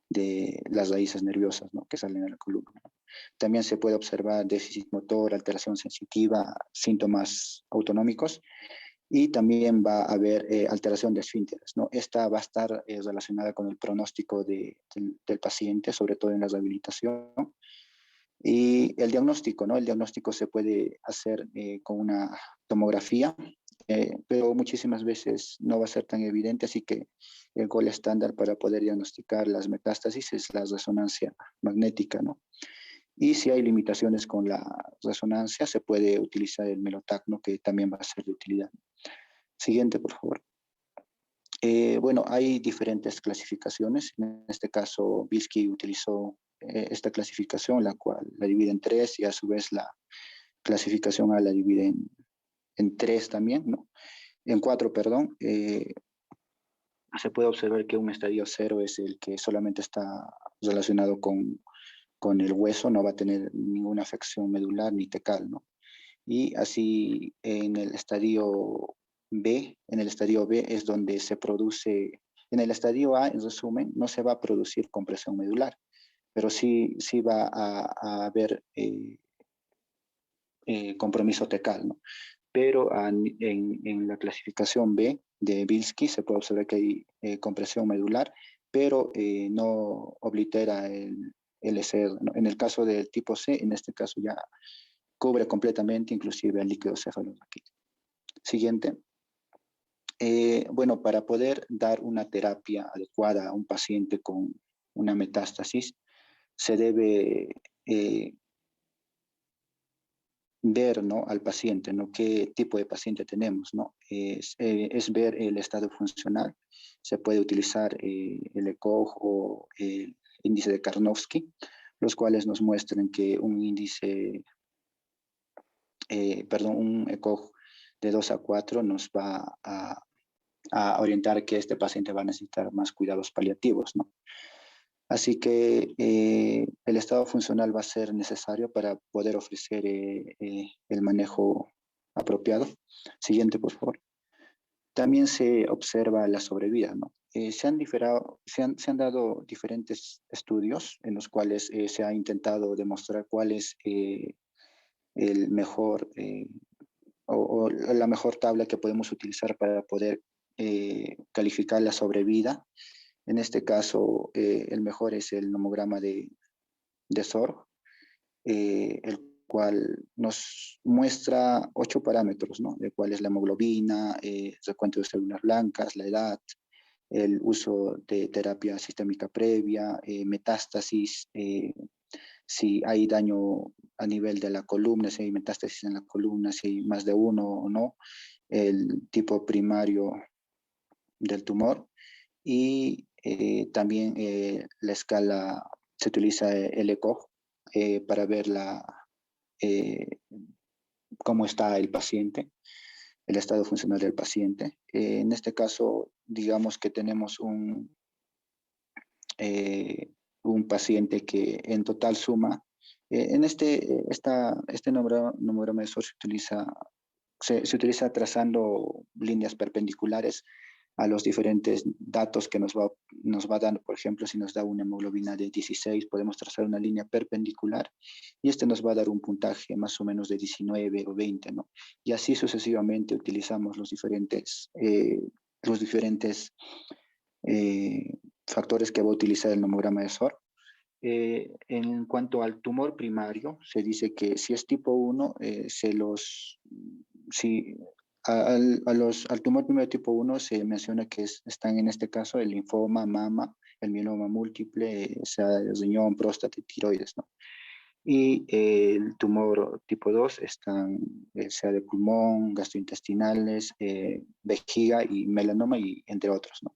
de las raíces nerviosas, ¿no? Que salen a la columna. También se puede observar déficit motor, alteración sensitiva, síntomas autonómicos, y también va a haber alteración de esfínteres, ¿no? Esta va a estar relacionada con el pronóstico del paciente, sobre todo en la rehabilitación. Y el diagnóstico, ¿no? El diagnóstico se puede hacer con una tomografía, pero muchísimas veces no va a ser tan evidente, así que el gol estándar para poder diagnosticar las metástasis es la resonancia magnética, ¿no? Y si hay limitaciones con la resonancia, se puede utilizar el melotacno, que también va a ser de utilidad. Siguiente, por favor. Bueno, hay diferentes clasificaciones. En este caso, Bilski utilizó esta clasificación, la cual la divide en 3, y a su vez la clasificación A la divide en 3 también, ¿no? En 4, perdón. Se puede observar que un estadio 0 es el que solamente está relacionado con el hueso, no va a tener ninguna afección medular ni tecal, ¿no? Y así en el estadio B es donde se produce En el estadio A, en resumen, no se va a producir compresión medular, pero sí va a haber compromiso tecal, ¿no? Pero en la clasificación B de Bilski se puede observar que hay compresión medular, pero no oblitera el LCR, ¿no? En el caso del tipo C, en este caso ya cubre completamente inclusive el líquido cefalorraquídeo. Siguiente. Bueno, para poder dar una terapia adecuada a un paciente con una metástasis, se debe ver, ¿no?, al paciente, ¿no?, qué tipo de paciente tenemos, ¿no? Es ver el estado funcional. Se puede utilizar el ECOG o el índice de Karnofsky, los cuales nos muestran que un ECOG de 2 a 4 nos va a orientar que este paciente va a necesitar más cuidados paliativos, ¿no? Así que el estado funcional va a ser necesario para poder ofrecer el manejo apropiado. Siguiente, por favor. También se observa la sobrevida, ¿no? Se han dado diferentes estudios en los cuales se ha intentado demostrar cuál es el mejor o la mejor tabla que podemos utilizar para poder calificar la sobrevida. En este caso, el mejor es el nomograma de SORG, el cual nos muestra 8 parámetros, ¿no? De cuál es la hemoglobina, recuento de células blancas, la edad, el uso de terapia sistémica previa, metástasis, si hay daño a nivel de la columna, si hay metástasis en la columna, si hay más de uno o no, el tipo primario del tumor y también la escala, se utiliza el ECOG para ver cómo está el paciente, el estado funcional del paciente. En este caso, digamos que tenemos un paciente que en total suma, en este nomograma de SOR se utiliza trazando líneas perpendiculares a los diferentes datos que nos va dando. Por ejemplo, si nos da una hemoglobina de 16, podemos trazar una línea perpendicular y este nos va a dar un puntaje más o menos de 19 o 20, ¿no? Y así sucesivamente utilizamos los diferentes factores que va a utilizar el nomograma de SOR. En cuanto al tumor primario, se dice que si es tipo 1, al tumor primario tipo 1 se menciona que están en este caso el linfoma, mama, el mieloma múltiple, sea de riñón, próstata y tiroides, ¿no? Y el tumor tipo 2 están, sea de pulmón, gastrointestinales, vejiga y melanoma, y entre otros, ¿no?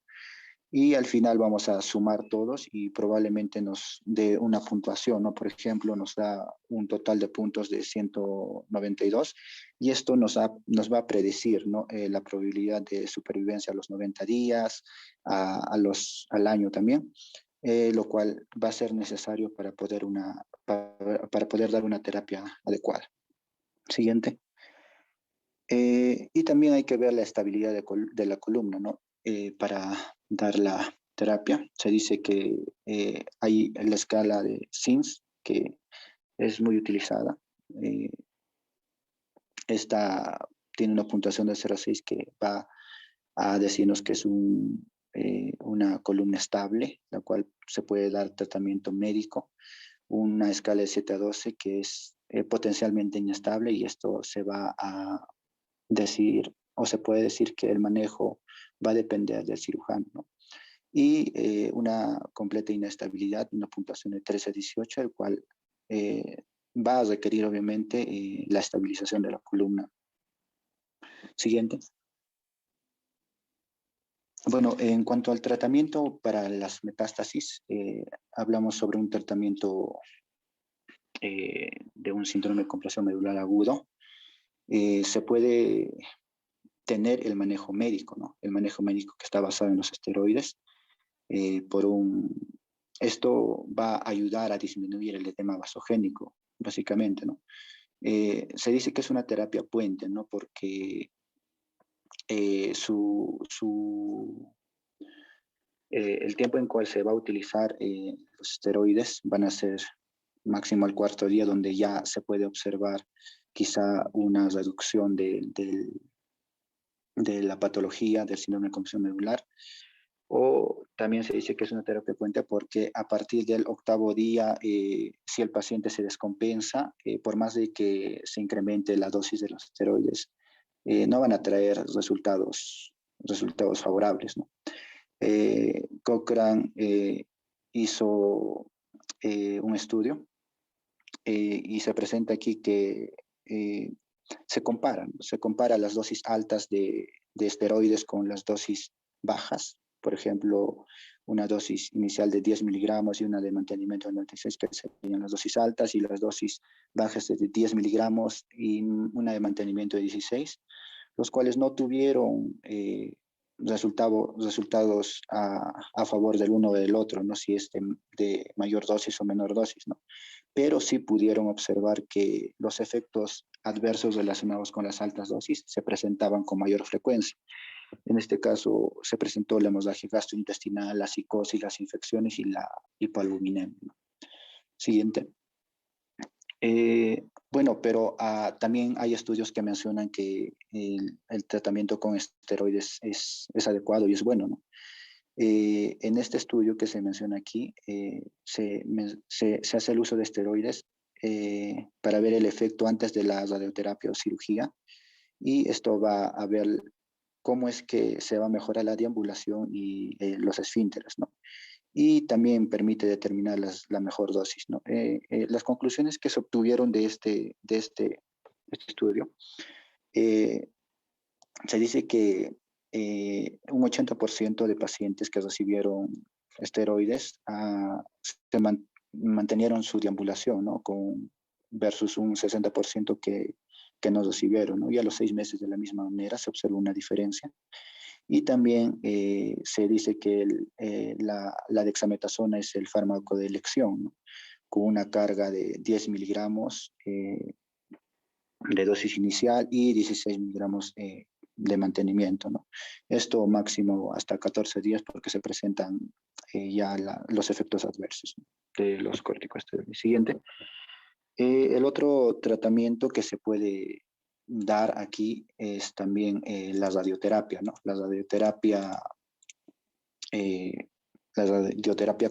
Y al final vamos a sumar todos y probablemente nos dé una puntuación, ¿no? Por ejemplo, nos da un total de puntos de 192 y esto nos va a predecir, ¿no?, la probabilidad de supervivencia a los 90 días, al año también, lo cual va a ser necesario para poder dar una terapia adecuada. Siguiente. Y también hay que ver la estabilidad de la columna, ¿no? Para dar la terapia. Se dice que hay la escala de SINS, que es muy utilizada. Esta tiene una puntuación de 0,6 que va a decirnos que es una columna estable, la cual se puede dar tratamiento médico. Una escala de 7 a 12 que es potencialmente inestable, y esto se va a decir, o se puede decir que el manejo va a depender del cirujano, ¿no? Y una completa inestabilidad, una puntuación de 13 a 18, el cual va a requerir obviamente la estabilización de la columna. Siguiente. Bueno, en cuanto al tratamiento para las metástasis, hablamos sobre un tratamiento de un síndrome de compresión medular agudo. Se puede tener el manejo médico, ¿no? El manejo médico que está basado en los esteroides. Esto va a ayudar a disminuir el edema vasogénico, básicamente, ¿no? Se dice que es una terapia puente, ¿no? Porque El tiempo en cual se va a utilizar los esteroides van a ser máximo al cuarto día, donde ya se puede observar quizá una reducción de la patología del síndrome de compresión medular. O también se dice que es una terapia puente porque a partir del octavo día, si el paciente se descompensa, por más de que se incremente la dosis de los esteroides, no van a traer resultados favorables, ¿no? Cochrane hizo un estudio y se presenta aquí que se compara las dosis altas de esteroides con las dosis bajas. Por ejemplo, una dosis inicial de 10 miligramos y una de mantenimiento de 96, que serían las dosis altas, y las dosis bajas de 10 miligramos y una de mantenimiento de 16, los cuales no tuvieron resultados a favor del uno o del otro, ¿no? Si es de mayor dosis o menor dosis, ¿no? Pero sí pudieron observar que los efectos adversos relacionados con las altas dosis se presentaban con mayor frecuencia. En este caso se presentó la hemorragia gastrointestinal, la psicosis, las infecciones y la hipoalbuminemia, ¿no? Siguiente. Bueno, pero también hay estudios que mencionan que el tratamiento con esteroides es adecuado y es bueno, ¿no? En este estudio que se menciona aquí, se hace el uso de esteroides para ver el efecto antes de la radioterapia o cirugía, y esto va a ver cómo es que se va a mejorar la deambulación y los esfínteres, ¿no? Y también permite determinar la mejor dosis, ¿no? Las conclusiones que se obtuvieron de este estudio, se dice que un 80% de pacientes que recibieron esteroides mantenieron su deambulación, ¿no? Versus un 60% que no recibieron, ¿no? Y a los 6 meses de la misma manera se observa una diferencia. Y también se dice que la dexametasona es el fármaco de elección, ¿no? Con una carga de 10 miligramos de dosis inicial y 16 miligramos de mantenimiento, ¿no? Esto máximo hasta 14 días porque se presentan ya los efectos adversos, ¿no?, de los corticosteroides. Siguiente. El otro tratamiento que se puede dar aquí es también la radioterapia, ¿no? La radioterapia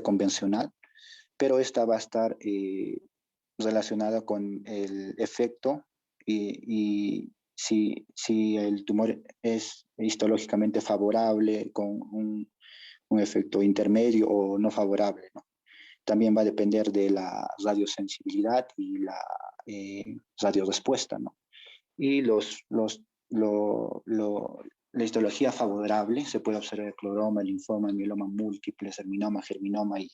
convencional, pero esta va a estar relacionada con el efecto y si el tumor es histológicamente favorable, con un efecto intermedio o no favorable, ¿no? También va a depender de la radiosensibilidad y la radiorespuesta, ¿no? Y la histología favorable se puede observar el cloroma, el linfoma, el mieloma múltiple, seminoma, germinoma y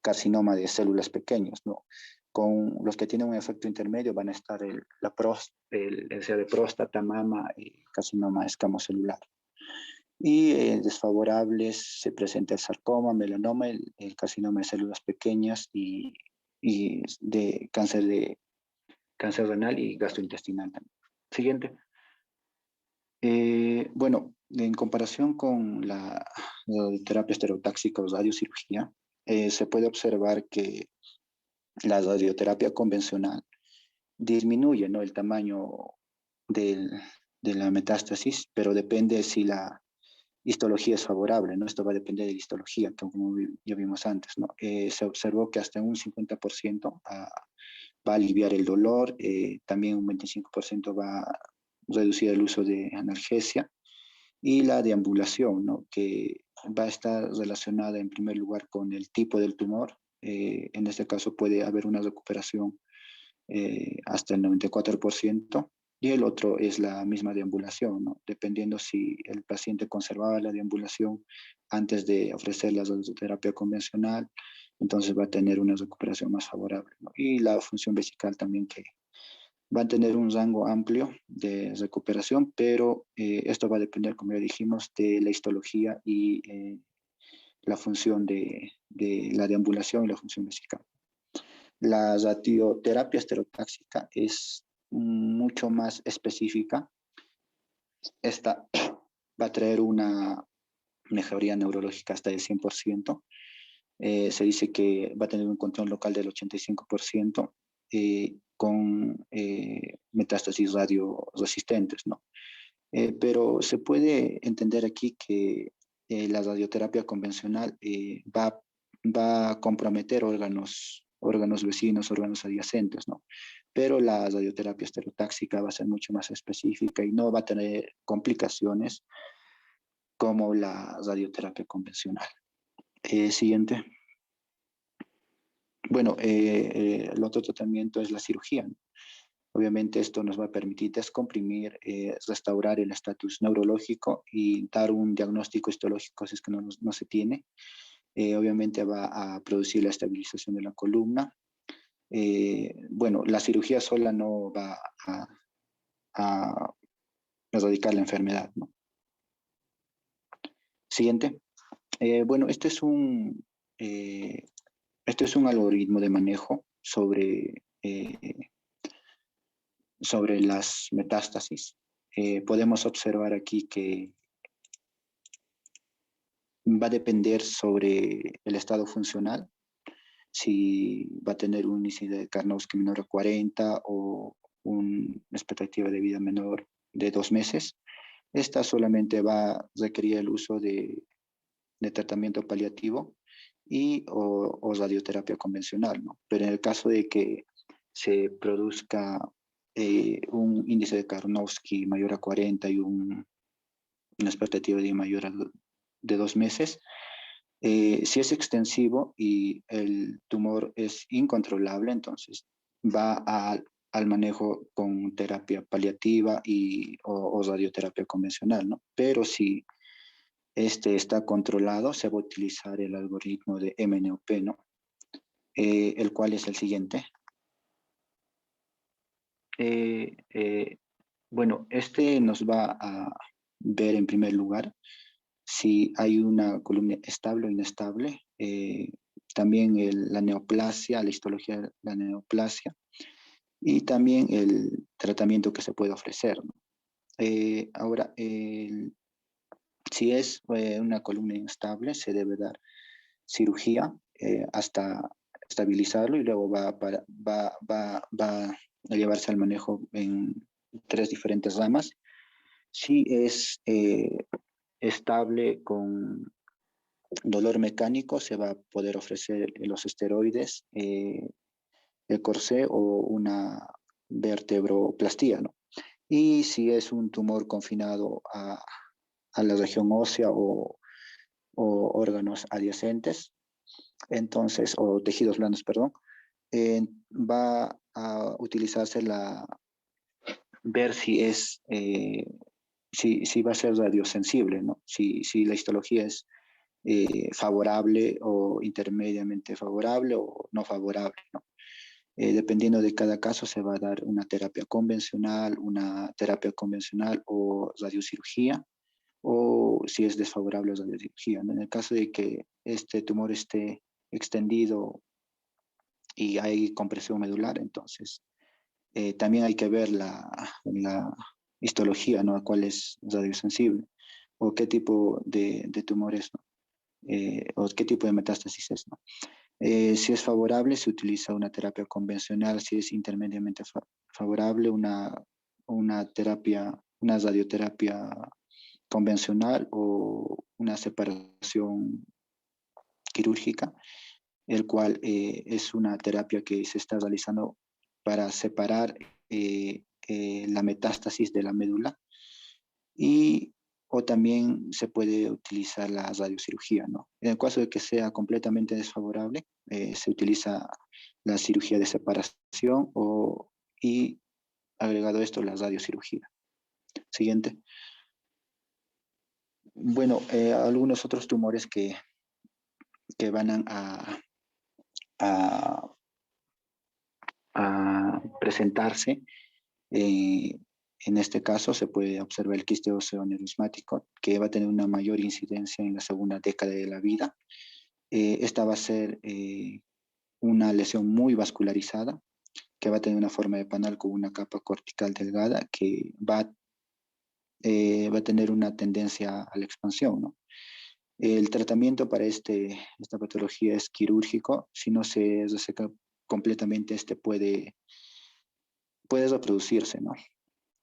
carcinoma de células pequeñas, ¿no? Con los que tienen un efecto intermedio van a estar el sea de próstata, mama y carcinoma escamocelular. Y desfavorables se presenta el sarcoma, melanoma, el carcinoma de células pequeñas y de cáncer renal y gastrointestinal también. Siguiente. Bueno, en comparación con la terapia estereotáxica o radiocirugía, se puede observar que la radioterapia convencional disminuye, ¿no?, el tamaño de la metástasis, pero depende si la histología es favorable, ¿no? Esto va a depender de la histología, como ya vimos antes, ¿no? Se observó que hasta un 50% va a aliviar el dolor, también un 25% va a reducir el uso de analgesia, y la deambulación, ¿no?, que va a estar relacionada en primer lugar con el tipo del tumor. En este caso puede haber una recuperación hasta el 94%, y el otro es la misma deambulación, ¿no? Dependiendo si el paciente conservaba la deambulación antes de ofrecer la radioterapia convencional, entonces va a tener una recuperación más favorable, ¿no? Y la función vesical también, que va a tener un rango amplio de recuperación, pero esto va a depender, como ya dijimos, de la histología y la función de la deambulación y la función vesical. La radioterapia estereotáxica es mucho más específica. Esta va a traer una mejoría neurológica hasta el 100%. Se dice que va a tener un control local del 85% con metástasis radioresistentes, ¿no? Pero se puede entender aquí que la radioterapia convencional va a comprometer órganos vecinos, órganos adyacentes, ¿no? Pero la radioterapia estereotáxica va a ser mucho más específica y no va a tener complicaciones como la radioterapia convencional. Siguiente. Bueno, el otro tratamiento es la cirugía, ¿no? Obviamente esto nos va a permitir descomprimir, restaurar el estatus neurológico y dar un diagnóstico histológico si es que no se tiene. Obviamente va a producir la estabilización de la columna. Bueno, la cirugía sola no va a erradicar la enfermedad, ¿no? Siguiente. Bueno, este es un algoritmo de manejo sobre las metástasis. Podemos observar aquí que va a depender sobre el estado funcional, si va a tener un índice de Karnowski menor a 40 o una expectativa de vida menor de 2 meses. Esta solamente va a requerir el uso de tratamiento paliativo o radioterapia convencional, ¿no? Pero en el caso de que se produzca un índice de Karnowski mayor a 40 y una expectativa de vida mayor de 2 meses, si es extensivo y el tumor es incontrolable, entonces va al manejo con terapia paliativa o radioterapia convencional, ¿no? Pero si este está controlado, se va a utilizar el algoritmo de MNOP, ¿no? El cual es el siguiente. Bueno, este nos va a ver en primer lugar si hay una columna estable o inestable, también la neoplasia, la histología de la neoplasia y también el tratamiento que se puede ofrecer, ¿no? Ahora, si es una columna inestable, se debe dar cirugía hasta estabilizarlo y luego va a llevarse al manejo en 3 diferentes ramas. Si es estable con dolor mecánico, se va a poder ofrecer los esteroides, el corsé o una vertebroplastía, ¿no? Y si es un tumor confinado a la región ósea o órganos adyacentes, entonces, o tejidos blandos, perdón, va a utilizarse ver si es, si va a ser radiosensible, ¿no? Si la histología es favorable o intermediamente favorable o no favorable, ¿no? Dependiendo de cada caso se va a dar una terapia convencional o radiocirugía, o si es desfavorable la radiocirugía, ¿no? En el caso de que este tumor esté extendido y hay compresión medular, entonces también hay que ver la histología, ¿no? A cuál es radiosensible o qué tipo de tumor es, ¿no? O qué tipo de metástasis es, ¿no? Si es favorable, se utiliza una terapia convencional. Si es intermediamente favorable, una radioterapia convencional o una separación quirúrgica, el cual es una terapia que se está realizando para separar la metástasis de la médula o también se puede utilizar la radiocirugía, ¿no? En el caso de que sea completamente desfavorable, se utiliza la cirugía de separación y agregado a esto la radiocirugía. Siguiente. Bueno, algunos otros tumores que van a presentarse. En este caso se puede observar el quiste óseo aneurysmático, que va a tener una mayor incidencia en la segunda década de la vida. Esta va a ser una lesión muy vascularizada, que va a tener una forma de panal con una capa cortical delgada, que va a tener una tendencia a la expansión, ¿no? El tratamiento para esta patología es quirúrgico. Si no se reseca completamente, puede reproducirse, ¿no?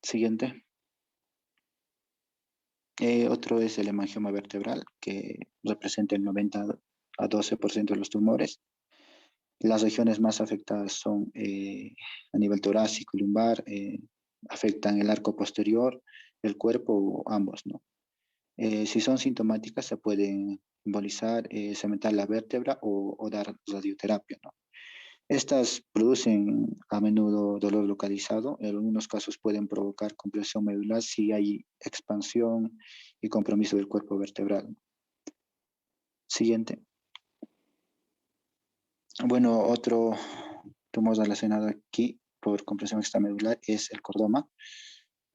Siguiente. Otro es el hemangioma vertebral, que representa el 90 a 12% de los tumores. Las regiones más afectadas son a nivel torácico, lumbar, afectan el arco posterior, el cuerpo o ambos, ¿no? Si son sintomáticas, se pueden embolizar, cementar la vértebra o dar radioterapia, ¿no? Estas producen a menudo dolor localizado. En algunos casos pueden provocar compresión medular si hay expansión y compromiso del cuerpo vertebral. Siguiente. Bueno, otro tumor relacionado aquí por compresión extramedular es el cordoma.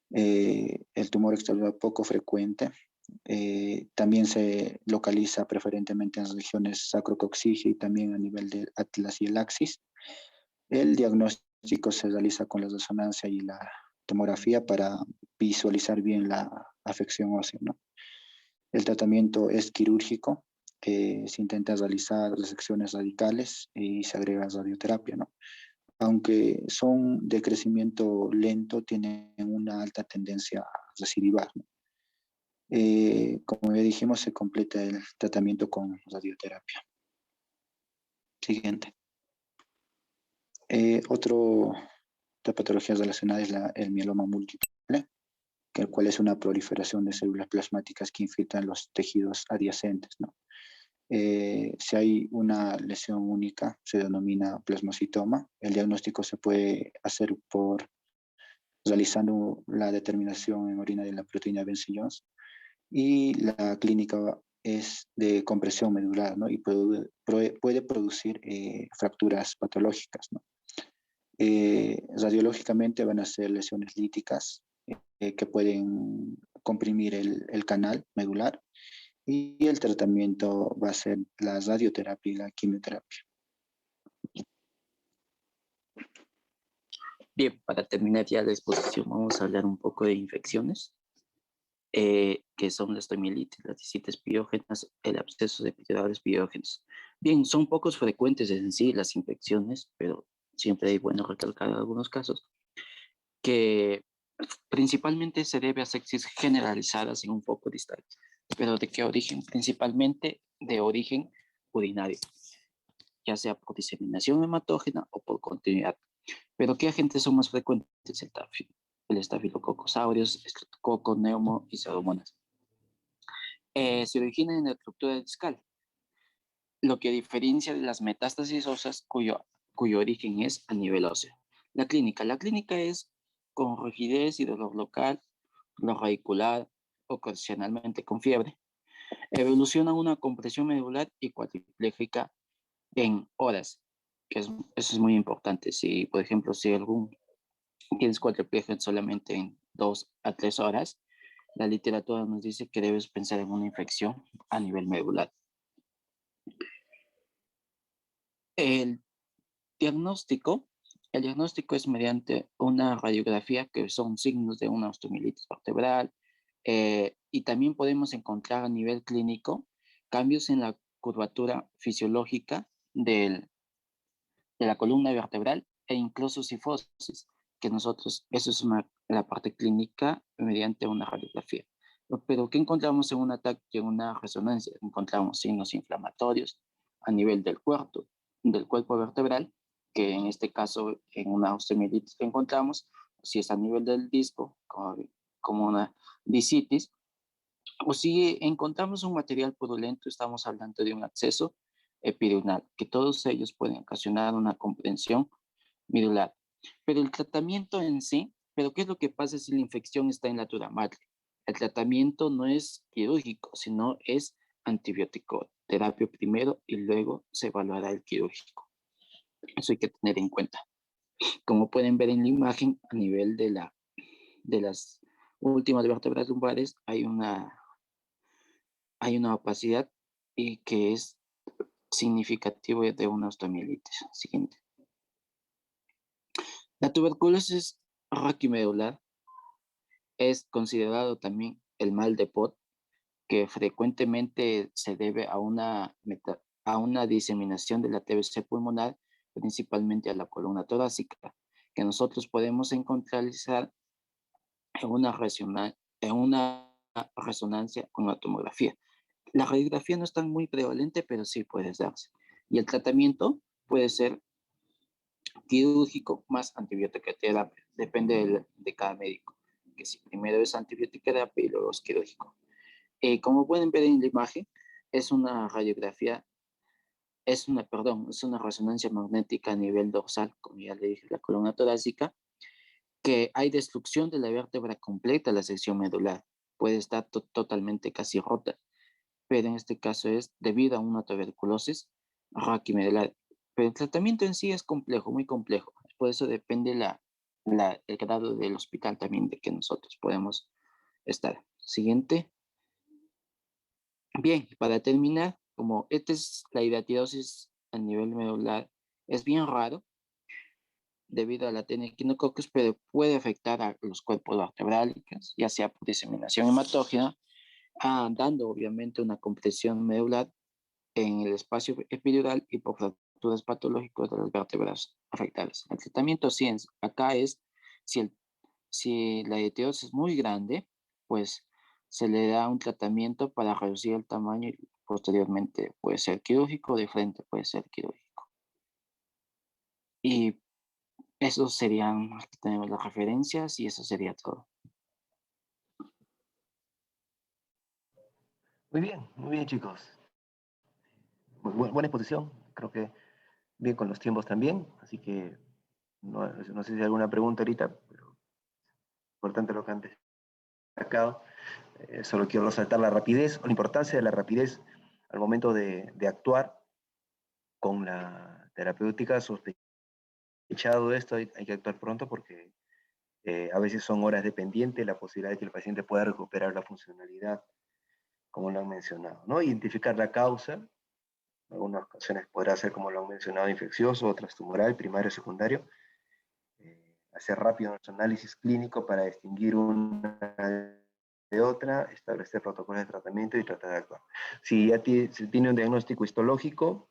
El tumor extramedular poco frecuente. También se localiza preferentemente en las regiones sacrococcígea y también a nivel del atlas y el axis. El diagnóstico se realiza con la resonancia y la tomografía para visualizar bien la afección ósea, ¿no? El tratamiento es quirúrgico, se intenta realizar resecciones radicales y se agrega radioterapia, ¿no? Aunque son de crecimiento lento, tienen una alta tendencia a recidivar, ¿no? Como ya dijimos, se completa el tratamiento con radioterapia. Siguiente. Otra patología relacionada es el mieloma múltiple, el cual es una proliferación de células plasmáticas que infiltran los tejidos adyacentes, ¿no? Si hay una lesión única, se denomina plasmocitoma. El diagnóstico se puede hacer realizando la determinación en orina de la proteína Bence-Jones, y la clínica es de compresión medular, ¿no? Y puede producir fracturas patológicas, ¿no? Radiológicamente van a ser lesiones líticas que pueden comprimir el canal medular, y el tratamiento va a ser la radioterapia y la quimioterapia. Bien, para terminar ya la exposición, vamos a hablar un poco de infecciones, que son la osteomielitis, las discitis piógenas, el absceso de epidurales piógenos. Bien, son pocos frecuentes en sí las infecciones, pero siempre hay bueno recalcar algunos casos, que principalmente se debe a sepsis generalizadas en un foco distal. ¿Pero de qué origen? Principalmente de origen urinario, ya sea por diseminación hematógena o por continuidad. ¿Pero qué agentes son más frecuentes? El estafilococcus aureus, estreptococcus, neumo y pseudomonas. Se origina en la estructura discal, lo que diferencia de las metástasis óseas cuyo origen es a nivel óseo. La clínica es con rigidez y dolor local, dolor radicular, ocasionalmente con fiebre. Evoluciona a una compresión medular y cuadriplégica en horas, eso es muy importante. Si, por ejemplo, si tienes cuadriplegia solamente en 2 a 3 horas, la literatura nos dice que debes pensar en una infección a nivel medular. El diagnóstico, es mediante una radiografía, que son signos de una osteomielitis vertebral, y también podemos encontrar a nivel clínico cambios en la curvatura fisiológica de la columna vertebral e incluso cifosis, que eso es la parte clínica mediante una radiografía. Pero ¿qué encontramos en un ataque, en una resonancia? Encontramos signos inflamatorios a nivel del cuerpo vertebral, que en este caso en una osteomielitis que encontramos, si es a nivel del disco, como una discitis, o si encontramos un material purulento, estamos hablando de un absceso epidural, que todos ellos pueden ocasionar una comprensión medular. Pero el tratamiento en sí, ¿pero qué es lo que pasa si la infección está en la dura madre? El tratamiento no es quirúrgico, sino es antibiótico, terapia primero y luego se evaluará el quirúrgico. Eso hay que tener en cuenta. Como pueden ver en la imagen, a nivel de las últimas vértebras lumbares hay una opacidad y que es significativo de una osteomielitis. Siguiente. La tuberculosis raquimedular es considerado también el mal de Pot, que frecuentemente se debe a una diseminación de la TBC pulmonar, principalmente a la columna torácica, que nosotros podemos encontrar en una resonancia con la tomografía. La radiografía no es tan muy prevalente, pero sí puede darse. Y el tratamiento puede ser quirúrgico más antibiótica terapia. Depende de cada médico, que si primero es antibiótica terapia y luego es quirúrgico. Como pueden ver en la imagen, es una radiografía, es una resonancia magnética a nivel dorsal, como ya le dije, la columna torácica, que hay destrucción de la vértebra completa, la sección medular. Puede estar totalmente casi rota, pero en este caso es debido a una tuberculosis raquimedular. Pero el tratamiento en sí es complejo, muy complejo. Por eso depende el grado del hospital también de que nosotros podemos estar. Siguiente. Bien, para terminar, como esta es la hidratidosis a nivel medular, es bien raro debido a la Echinococos, pero puede afectar a los cuerpos vertebrales, ya sea por diseminación hematógena, dando obviamente una compresión medular en el espacio epidural y por fracturas patológicas de las vértebras afectadas. El tratamiento acá es, si la hidratidosis es muy grande, pues se le da un tratamiento para reducir el tamaño y posteriormente puede ser quirúrgico, de frente puede ser quirúrgico. Y eso serían, tenemos las referencias y eso sería todo. Muy bien chicos. Buena exposición, creo que bien con los tiempos también, así que no sé si hay alguna pregunta ahorita, pero importante lo que antes destacado. Solo quiero resaltar la rapidez, o la importancia de la rapidez al momento de actuar con la terapéutica. Sospechado de esto, hay que actuar pronto porque a veces son horas dependientes la posibilidad de que el paciente pueda recuperar la funcionalidad, como lo han mencionado, ¿no? Identificar la causa, en algunas ocasiones podrá ser, como lo han mencionado, infeccioso, otras tumoral, primario, secundario. Hacer rápido nuestro análisis clínico para distinguir una de otra, establecer protocolos de tratamiento y tratar de actuar. Si ya se tiene un diagnóstico histológico,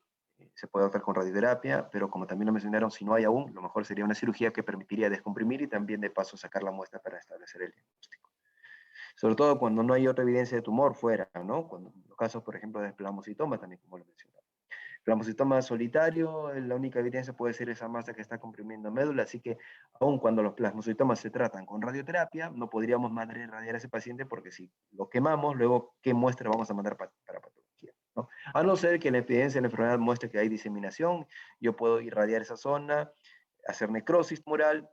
se puede tratar con radioterapia, pero como también lo mencionaron, si no hay aún, lo mejor sería una cirugía que permitiría descomprimir y también de paso sacar la muestra para establecer el diagnóstico. Sobre todo cuando no hay otra evidencia de tumor fuera, ¿no? Cuando en los casos, por ejemplo, de plasmocitoma, también como lo mencionaba. Plasmocitoma solitario, la única evidencia puede ser esa masa que está comprimiendo médula, así que aun cuando los plasmocitomas se tratan con radioterapia, no podríamos mandar a irradiar a ese paciente porque si lo quemamos, luego, ¿qué muestra vamos a mandar para patología, ¿no? A no ser que la evidencia de la enfermedad muestre que hay diseminación, yo puedo irradiar esa zona, hacer necrosis tumoral,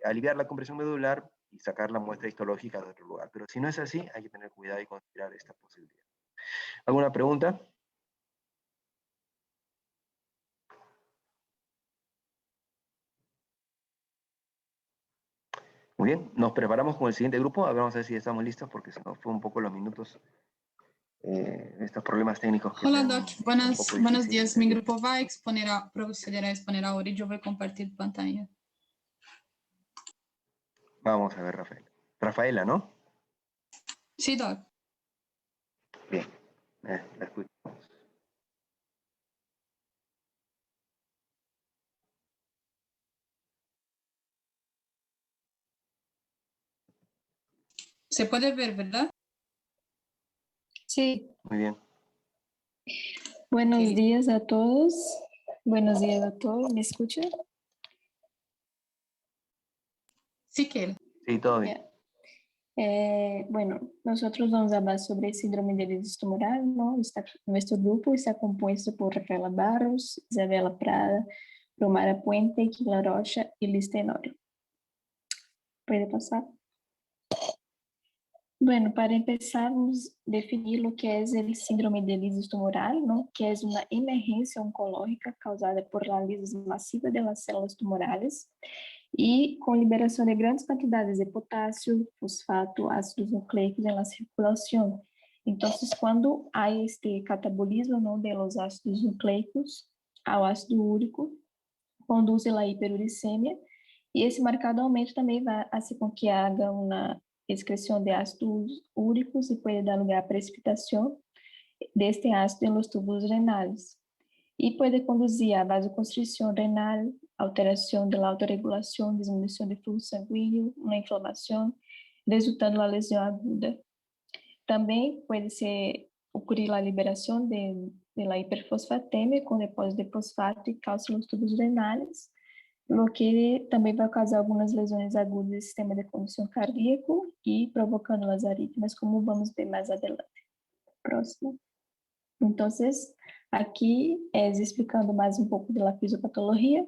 aliviar la compresión medular y sacar la muestra histológica de otro lugar. Pero si no es así, hay que tener cuidado y considerar esta posibilidad. ¿Alguna pregunta? Muy bien, nos preparamos con el siguiente grupo. Vamos a ver si estamos listos porque se nos fue un poco los minutos. Estos problemas técnicos. Hola Doc, buenos días. Mi grupo va a proceder a exponer ahora y yo voy a compartir pantalla. Vamos a ver, Rafaela, ¿no? Sí, Doc. Bien, la escuchamos. Se puede ver, ¿verdad? Sí. Muy bien. Buenos días a todos. Buenos días a todos. ¿Me escuchan? Sí, quiero. Sí, todo bien. Bueno, nosotros vamos a hablar sobre síndrome de lisis tumoral, ¿no? Nuestro grupo está compuesto por Rafaela Barros, Isabela Prada, Romara Puente, Kila Rocha y Liz Tenorio. ¿Puede pasar? Bueno, para empezar, vamos a definir lo que es el síndrome de lisis tumoral, ¿no? Que es una emergencia oncológica causada por la lisis masiva de las células tumorales y con liberación de grandes cantidades de potasio, fosfato, ácidos nucleicos en la circulación. Entonces, cuando hay este catabolismo, ¿no? De los ácidos nucleicos ao ácido úrico, conduce a la hiperuricemia y ese marcado aumento también va a hacer con que haga una excreción de ácidos úricos y puede dar lugar a precipitación de este ácido en los tubos renales. Y puede conducir a vasoconstricción renal, alteración de la autorregulación, disminución de flujo sanguíneo, una inflamación, resultando en la lesión aguda. También puede ocurrir la liberación de la hiperfosfatemia con depósito de fosfato y cálcio en los tubos renales, lo que también va a causar algunas lesiones agudas del sistema de conducción cardíaco y provocando las arritmias, como vamos a ver más adelante. Próximo. Entonces, aquí explicando más un poco de la fisiopatología,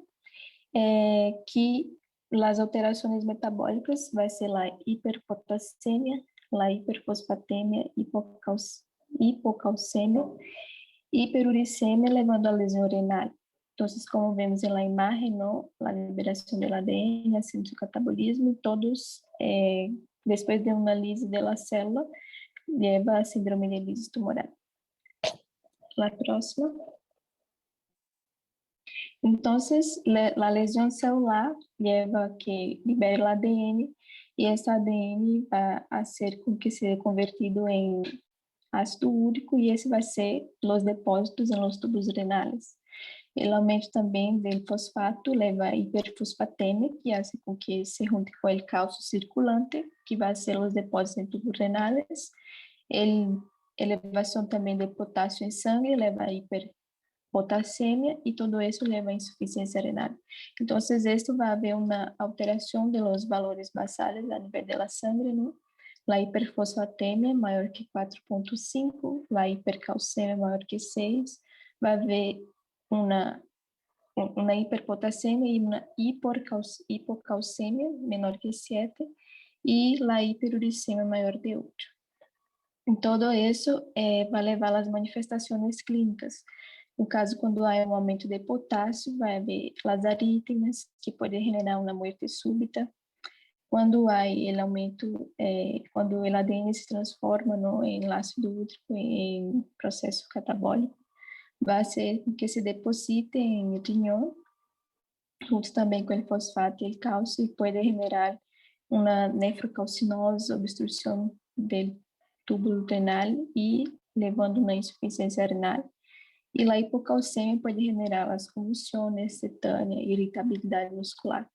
que las alteraciones metabólicas va a ser la hiperpotasemia, la hiperfosfatemia, hipocalcemia, hiperuricemia, levando a lesión renal. Entonces, como vemos en la imagen, ¿no? La liberación del ADN, ascenso catabolismo, todos, después de una lisis de la célula, lleva a síndrome de lisis tumoral. La próxima. Entonces, la lesión celular lleva a que libere el ADN y ese ADN va a hacer con que sea convertido en ácido úrico y ese va a ser los depósitos en los tubos renales. El aumento también del fosfato leva a hiperfosfatemia, que hace con que se junte con el calcio circulante, que va a ser los depósitos en tubos renales. Elevación también de potasio en sangre leva a hiperpotasemia y todo eso leva a insuficiencia renal. Entonces, esto va a haber una alteración de los valores basales a nivel de la sangre, ¿no? La hiperfosfatemia maior que 4.5, la hipercalcemia maior que 6, va a haber una hiperpotasemia y una hipocalcemia menor que 7 y la hiperuricemia mayor de 8. En todo eso va a levar a las manifestaciones clínicas. No caso, quando há um aumento de potássio, vai haver as arritmias, que pode generar uma morte súbita. Quando há o aumento, quando o ADN se transforma em ácido úrico, em processo catabólico, vai ser que se deposite em riñón, junto também com o fosfato e o cálcio, e pode generar uma nefrocalcinose, obstrução do túbulo renal e levando uma insuficiência renal. E a hipocalcemia pode generar as convulsões, cetânea, irritabilidade muscular.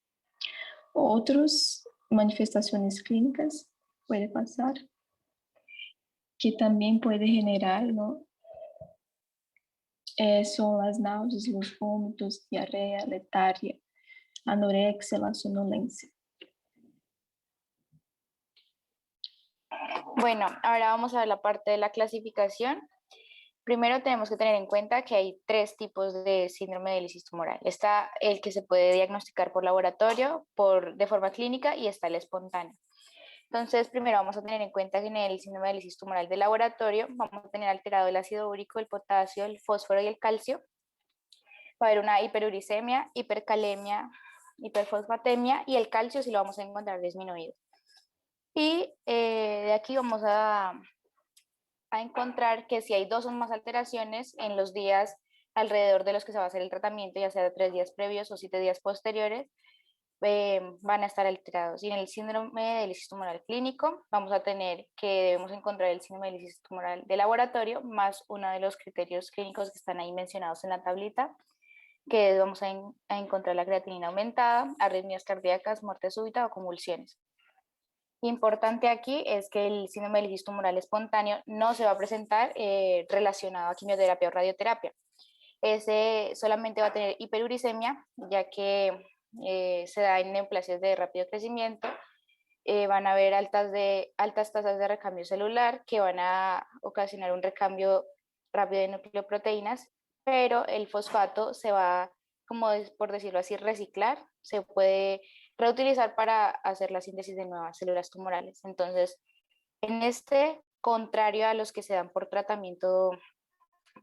Outras manifestações clínicas, pode passar, que também pode generar, ¿no? São as náuseas, os vômitos, diarreia, letargia, anorexia, la sonolência. Bueno, ahora vamos a ver la parte de la clasificación. Primero tenemos que tener en cuenta que hay 3 tipos de síndrome de lisis tumoral. Está el que se puede diagnosticar por laboratorio, de forma clínica, y está el espontáneo. Entonces, primero vamos a tener en cuenta que en el síndrome de lisis tumoral de laboratorio vamos a tener alterado el ácido úrico, el potasio, el fósforo y el calcio. Va a haber una hiperuricemia, hipercalemia, hiperfosfatemia, y el calcio sí lo vamos a encontrar disminuido. Y de aquí vamos a encontrar que si hay 2 o más alteraciones en los días alrededor de los que se va a hacer el tratamiento, ya sea 3 días previos o 7 días posteriores, van a estar alterados. Y en el síndrome de lisis tumoral clínico vamos a tener que debemos encontrar el síndrome de lisis tumoral de laboratorio más uno de los criterios clínicos que están ahí mencionados en la tablita, que vamos a encontrar la creatinina aumentada, arritmias cardíacas, muerte súbita o convulsiones. Importante aquí es que el síndrome de lisis tumoral espontáneo no se va a presentar relacionado a quimioterapia o radioterapia. Ese solamente va a tener hiperuricemia, ya que se da en neoplasias de rápido crecimiento. Van a haber altas tasas de recambio celular que van a ocasionar un recambio rápido de nucleoproteínas, pero el fosfato se va, como por decirlo así, reciclar, se puede reutilizar para hacer la síntesis de nuevas células tumorales. Entonces, en contrario a los que se dan por tratamiento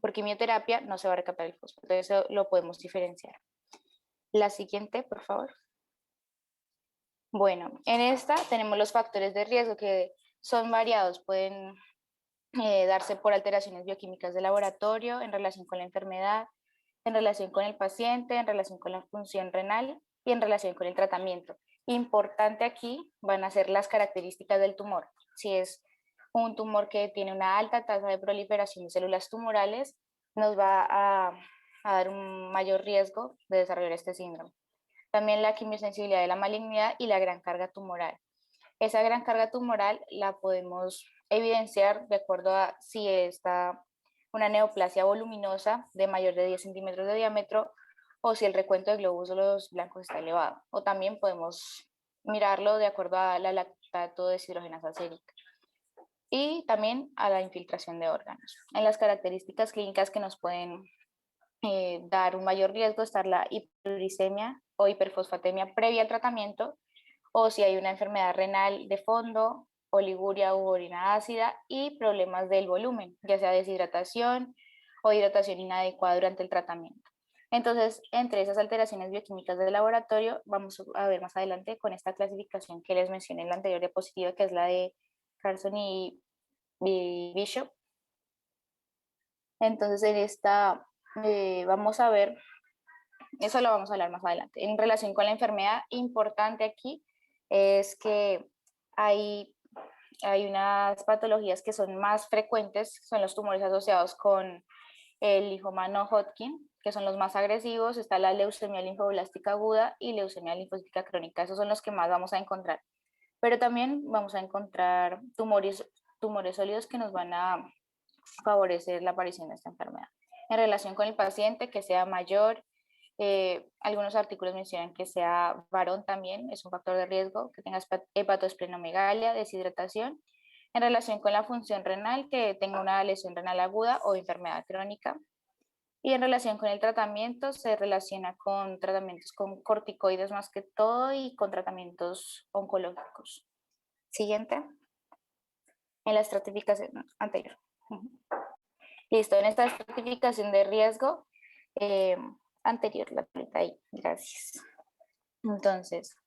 por quimioterapia, no se va a recaptar el fosfato. Eso lo podemos diferenciar. La siguiente, por favor. Bueno, en esta tenemos los factores de riesgo que son variados. Pueden darse por alteraciones bioquímicas de laboratorio, en relación con la enfermedad, en relación con el paciente, en relación con la función renal y en relación con el tratamiento. Importante aquí van a ser las características del tumor. Si es un tumor que tiene una alta tasa de proliferación de células tumorales, nos va a dar un mayor riesgo de desarrollar este síndrome. También la quimiosensibilidad de la malignidad y la gran carga tumoral. Esa gran carga tumoral la podemos evidenciar de acuerdo a si está una neoplasia voluminosa de mayor de 10 centímetros de diámetro o si el recuento de glóbulos blancos está elevado. O también podemos mirarlo de acuerdo a la lactato deshidrogenasa sérica y también a la infiltración de órganos. En las características clínicas que nos pueden dar un mayor riesgo está la hiperuricemia o hiperfosfatemia previa al tratamiento, o si hay una enfermedad renal de fondo, oliguria u orina ácida y problemas del volumen, ya sea deshidratación o hidratación inadecuada durante el tratamiento. Entonces, entre esas alteraciones bioquímicas del laboratorio, vamos a ver más adelante con esta clasificación que les mencioné en la anterior diapositiva, que es la de Carlson y Bishop. Entonces, en esta vamos a ver, eso lo vamos a hablar más adelante. En relación con la enfermedad, importante aquí es que hay unas patologías que son más frecuentes, son los tumores asociados con el linfoma no Hodgkin, que son los más agresivos. Está la leucemia linfoblástica aguda y leucemia linfocítica crónica, esos son los que más vamos a encontrar. Pero también vamos a encontrar tumores sólidos que nos van a favorecer la aparición de esta enfermedad. En relación con el paciente, que sea mayor, algunos artículos mencionan que sea varón también, es un factor de riesgo, que tenga hepatoesplenomegalia, deshidratación. En relación con la función renal, que tenga una lesión renal aguda o enfermedad crónica. Y en relación con el tratamiento, se relaciona con tratamientos con corticoides más que todo y con tratamientos oncológicos. Siguiente. En la estratificación anterior. Listo, en esta estratificación de riesgo anterior, la paleta ahí, gracias. Entonces,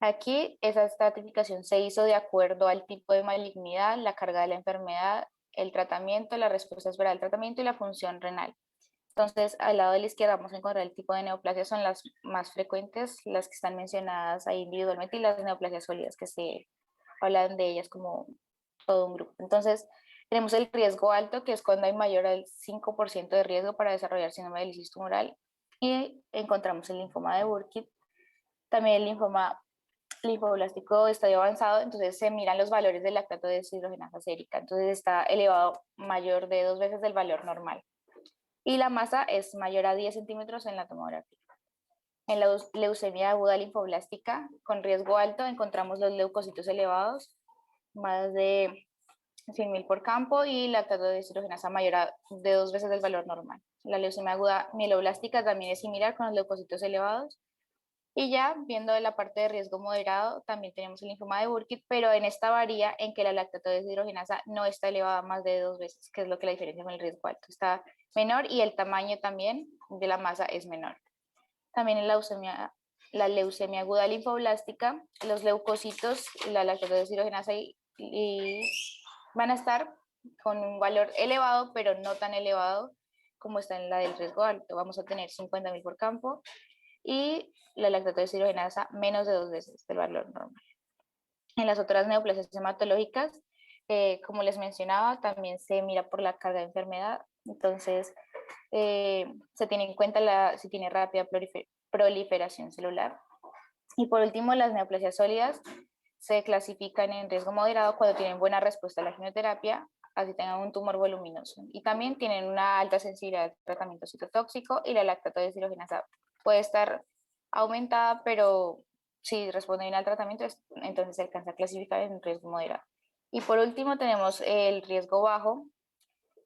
aquí esa estratificación se hizo de acuerdo al tipo de malignidad, la carga de la enfermedad, el tratamiento, la respuesta esperada al tratamiento y la función renal. Entonces, al lado de la izquierda vamos a encontrar el tipo de neoplasia, son las más frecuentes, las que están mencionadas ahí individualmente, y las neoplasias sólidas, que se hablan de ellas como todo un grupo. Entonces, tenemos el riesgo alto, que es cuando hay mayor al 5% de riesgo para desarrollar síndrome de lisis tumoral, y encontramos el linfoma de Burkitt, también el linfoma linfoblástico de estadio avanzado. Entonces se miran los valores del lactato de deshidrogenasa sérica, entonces está elevado, mayor de 2 veces del valor normal, y la masa es mayor a 10 centímetros en la tomografía. En la leucemia aguda linfoblástica con riesgo alto encontramos los leucocitos elevados, más de 100.000 por campo, y lactato de deshidrogenasa mayor de 2 veces del valor normal. La leucemia aguda mieloblástica también es similar, con los leucocitos elevados. Y ya viendo la parte de riesgo moderado, también tenemos el linfoma de Burkitt, pero en esta varía en que la lactato de deshidrogenasa no está elevada más de 2 veces, que es lo que la diferencia con el riesgo alto. Está menor y el tamaño también de la masa es menor. También en la leucemia aguda linfoblástica, los leucocitos, la lactato de deshidrogenasa y van a estar con un valor elevado, pero no tan elevado como está en la del riesgo alto. Vamos a tener 50.000 por campo y la lactato de deshidrogenasa menos de 2 veces del valor normal. En las otras neoplasias hematológicas, como les mencionaba, también se mira por la carga de enfermedad. Entonces, se tiene en cuenta si tiene rápida proliferación celular. Y por último, las neoplasias sólidas se clasifican en riesgo moderado cuando tienen buena respuesta a la quimioterapia, así tengan un tumor voluminoso. Y también tienen una alta sensibilidad al tratamiento citotóxico, y la lactato de deshidrogenasa puede estar aumentada, pero si responde bien al tratamiento, entonces se alcanza a clasificar en riesgo moderado. Y por último tenemos el riesgo bajo,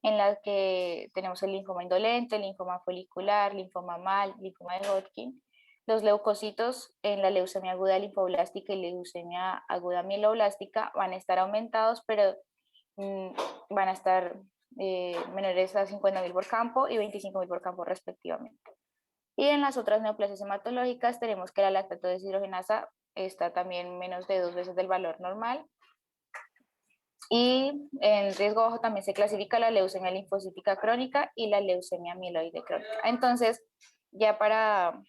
en la que tenemos el linfoma indolente, linfoma folicular, linfoma MAL, linfoma de Hodgkin. Los leucocitos en la leucemia aguda linfoblástica y leucemia aguda mieloblástica van a estar aumentados, pero van a estar menores a 50.000 por campo y 25.000 por campo respectivamente. Y en las otras neoplasias hematológicas tenemos que la lactato de deshidrogenasa está también menos de 2 veces del valor normal. Y en riesgo bajo también se clasifica la leucemia linfocítica crónica y la leucemia mieloide crónica. Entonces, Ya para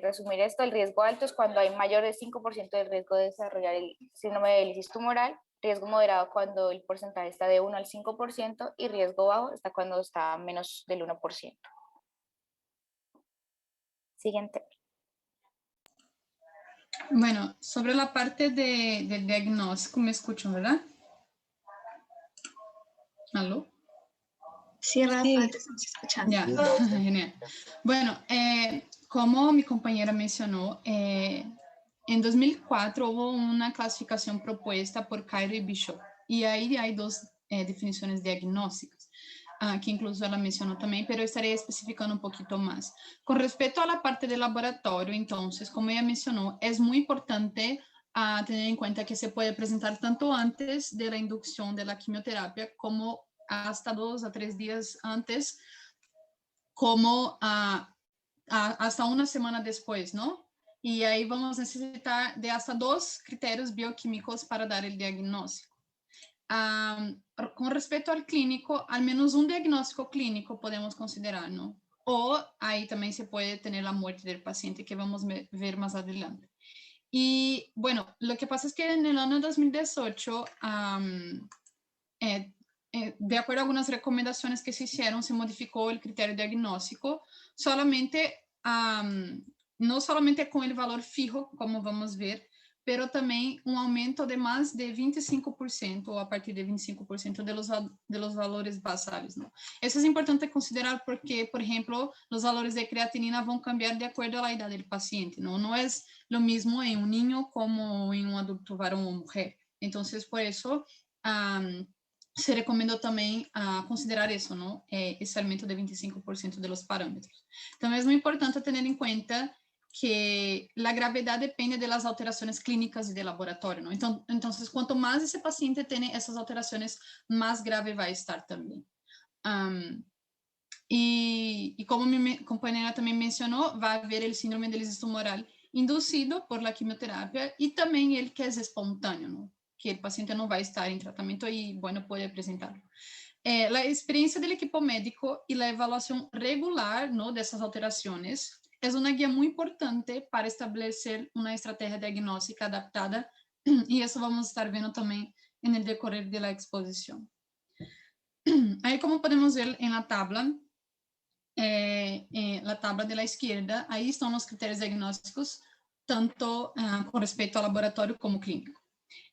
resumir esto, el riesgo alto es cuando hay mayor de 5% de riesgo de desarrollar el síndrome de lisis tumoral, riesgo moderado cuando el porcentaje está de 1 al 5% y riesgo bajo está cuando está menos del 1%. Siguiente. Bueno, sobre la parte del diagnóstico, me escuchan, ¿verdad? ¿Aló? Sí, Rafa, Sí. te estamos escuchando. Ya, genial. Bueno, como mi compañera mencionó, en 2004 hubo una clasificación propuesta por Cairo y Bishop, y ahí hay dos definiciones diagnósticas, que incluso ela mencionó también, pero estaré especificando un poquito más. Con respecto a la parte del laboratorio, entonces, como ella mencionó, es muy importante tener en cuenta que se puede presentar tanto antes de la inducción de la quimioterapia como hasta 2 a 3 días antes, como hasta una semana después, ¿no? Y ahí vamos a necesitar de hasta 2 criterios bioquímicos para dar el diagnóstico. Con respecto al clínico, al menos un diagnóstico clínico podemos considerar, ¿no? O ahí también se puede tener la muerte del paciente, que vamos a ver más adelante. Y bueno, lo que pasa es que en el año 2018, de acuerdo a algunas recomendaciones que se hicieron, se modificó el criterio diagnóstico, solamente, no solamente con el valor fijo, como vamos a ver, pero también un aumento de más de 25% o a partir de 25% de los valores basales, ¿no? Eso es importante considerar porque, por ejemplo, los valores de creatinina van a cambiar de acuerdo a la edad del paciente, ¿no? No es lo mismo en un niño como en un adulto varón o mujer. Entonces, por eso, se recomendó también considerar eso, ¿no? Ese aumento de 25% de los parámetros. También es muy importante tener en cuenta que la gravedad depende de las alteraciones clínicas y de laboratorio, ¿no? Entonces, cuanto más ese paciente tiene esas alteraciones, más grave va a estar también. Y como mi compañera también mencionó, va a haber el síndrome de lisis tumoral inducido por la quimioterapia y también el que es espontáneo, ¿no? Que el paciente no va a estar en tratamiento y, bueno, puede presentarlo. La experiencia del equipo médico y la evaluación regular, ¿no?, de esas alteraciones es una guía muy importante para establecer una estrategia diagnóstica adaptada y eso vamos a estar viendo también en el decorrer de la exposición. Ahí, como podemos ver en la tabla de la izquierda, ahí están los criterios diagnósticos, tanto con respecto al laboratorio como clínico.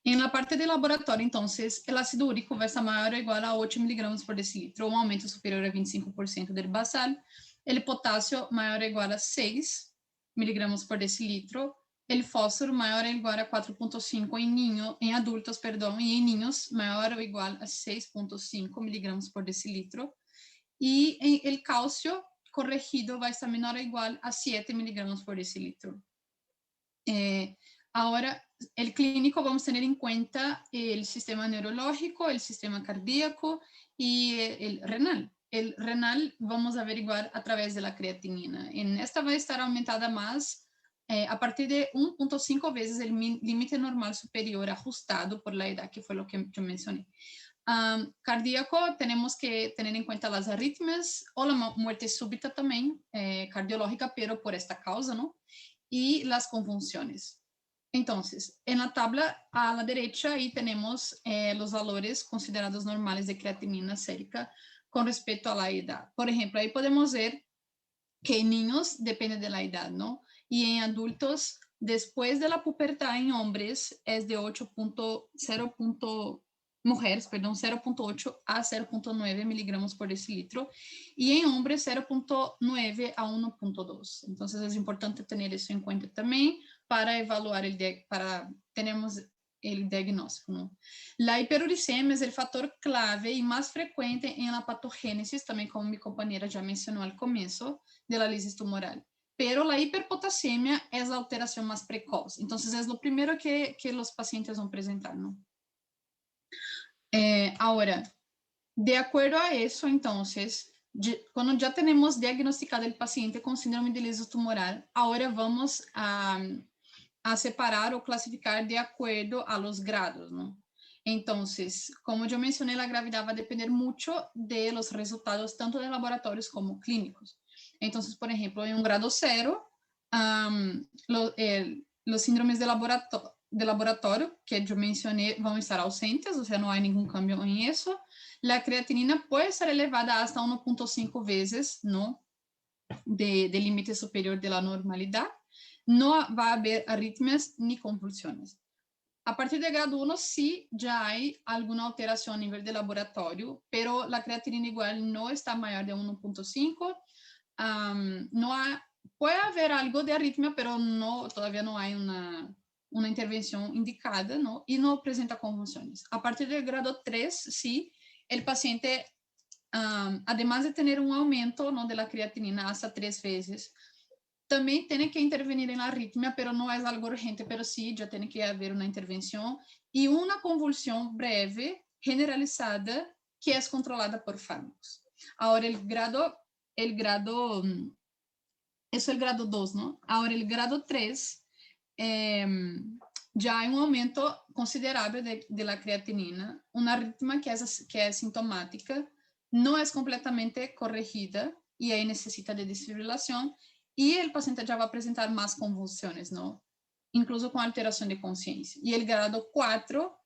En la parte de laboratorio, entonces, el ácido úrico va a estar mayor o igual a 8 miligramos por decilitro, un aumento superior a 25% del basal. El potasio mayor o igual a 6 miligramos por decilitro. El fósforo mayor o igual a 4.5 en adultos, perdón, y en niños mayor o igual a 6.5 miligramos por decilitro. Y el calcio corregido va a estar menor o igual a 7 miligramos por decilitro. Ahora, el clínico vamos a tener en cuenta el sistema neurológico, el sistema cardíaco y el renal. El renal vamos a averiguar a través de la creatinina. En esta va a estar aumentada más a partir de 1.5 veces el límite normal superior ajustado por la edad, que fue lo que yo mencioné. Cardíaco, tenemos que tener en cuenta las arritmias o la muerte súbita también, cardiológica, pero por esta causa, ¿no? Y las convulsiones. Entonces, en la tabla a la derecha, ahí tenemos los valores considerados normales de creatinina sérica con respecto a la edad. Por ejemplo, ahí podemos ver que en niños depende de la edad, ¿no? Y en adultos, después de la pubertad en hombres, es de 8.0. Mujeres, perdón, 0.8 a 0.9 miligramos por decilitro y en hombres 0.9 a 1.2. Entonces es importante tener eso en cuenta también para evaluar tenemos el diagnóstico, ¿no? La hiperuricemia es el factor clave y más frecuente en la patogénesis, también como mi compañera ya mencionó al comienzo, de la lisis tumoral. Pero la hiperpotasemia es la alteración más precoz. Entonces es lo primero que los pacientes van a presentar, ¿no? Ahora, de acuerdo a eso, entonces, cuando ya tenemos diagnosticado el paciente con síndrome de lisis tumoral, ahora vamos a separar o clasificar de acuerdo a los grados, ¿no? Entonces, como yo mencioné, la gravedad va a depender mucho de los resultados tanto de laboratorios como clínicos. Entonces, por ejemplo, en un grado 0, los síndromes de laboratorio que yo mencioné van a estar ausentes, o sea, no hay ningún cambio en eso. La creatinina puede ser elevada hasta 1.5 veces, ¿no? De límite superior de la normalidad. No va a haber arritmias ni convulsiones. A partir del grado 1, sí, ya hay alguna alteración a nivel de laboratorio, pero la creatinina igual no está mayor de 1.5. Puede haber algo de arritmia, pero todavía no hay una intervención indicada, ¿no? Y no presenta convulsiones. A partir del grado 3, sí, el paciente, además de tener un aumento, ¿no?, de la creatinina hasta 3 veces, también tiene que intervenir en la arritmia, pero no es algo urgente, pero sí, ya tiene que haber una intervención y una convulsión breve, generalizada, que es controlada por fármacos. Ahora, eso es el grado 2, ¿no? Ahora, el grado 3, ya hay un aumento considerable de la creatinina, una arritmia que es sintomática, no es completamente corregida y ahí necesita de desfibrilación, y el paciente ya va a presentar más convulsiones, ¿no? Incluso con alteración de conciencia. Y el grado 4,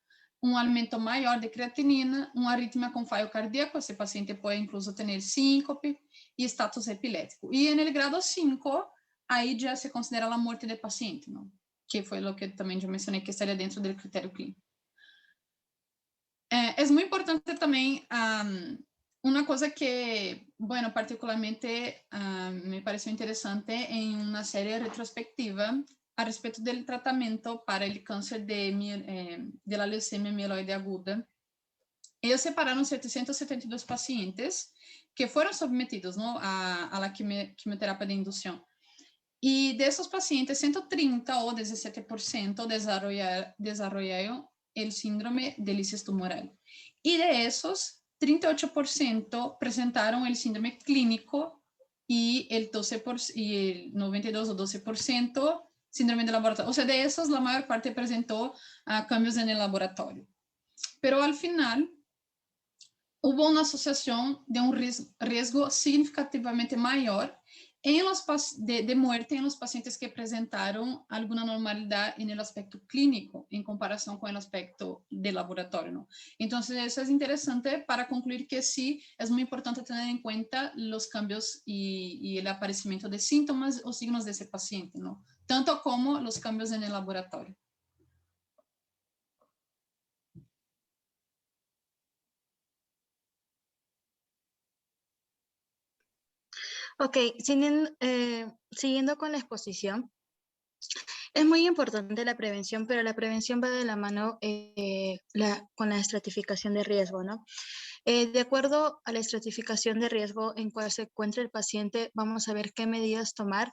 un aumento mayor de creatinina, una arritmia con fallo cardíaco, ese paciente puede incluso tener síncope y estatus epilético. Y en el grado 5, ahí ya se considera la muerte del paciente, ¿no? Que fue lo que también yo mencioné que estaría dentro del criterio clínico. Es muy importante también una cosa que, bueno, particularmente me pareció interesante en una serie retrospectiva a respecto del tratamiento para el cáncer de la leucemia mieloide aguda. Ellos separaron 772 pacientes que fueron sometidos, ¿no?, a la quimioterapia de inducción. Y de esos pacientes, 130 o 17% desarrollaron el síndrome de lisis tumoral. Y de esos, 38% presentaron el síndrome clínico y el 92 o 12% síndrome de laboratorio. O sea, de esos, la mayor parte presentó cambios en el laboratorio. Pero al final, hubo una asociación de un riesgo significativamente mayor de muerte en los pacientes que presentaron alguna normalidad en el aspecto clínico en comparación con el aspecto de laboratorio, ¿no? Entonces, eso es interesante para concluir que sí, es muy importante tener en cuenta los cambios y el aparecimiento de síntomas o signos de ese paciente, ¿no? Tanto como los cambios en el laboratorio. Ok, siguiendo con la exposición, es muy importante la prevención, pero la prevención va de la mano con la estratificación de riesgo, ¿no? De acuerdo a la estratificación de riesgo en cual se encuentra el paciente, vamos a ver qué medidas tomar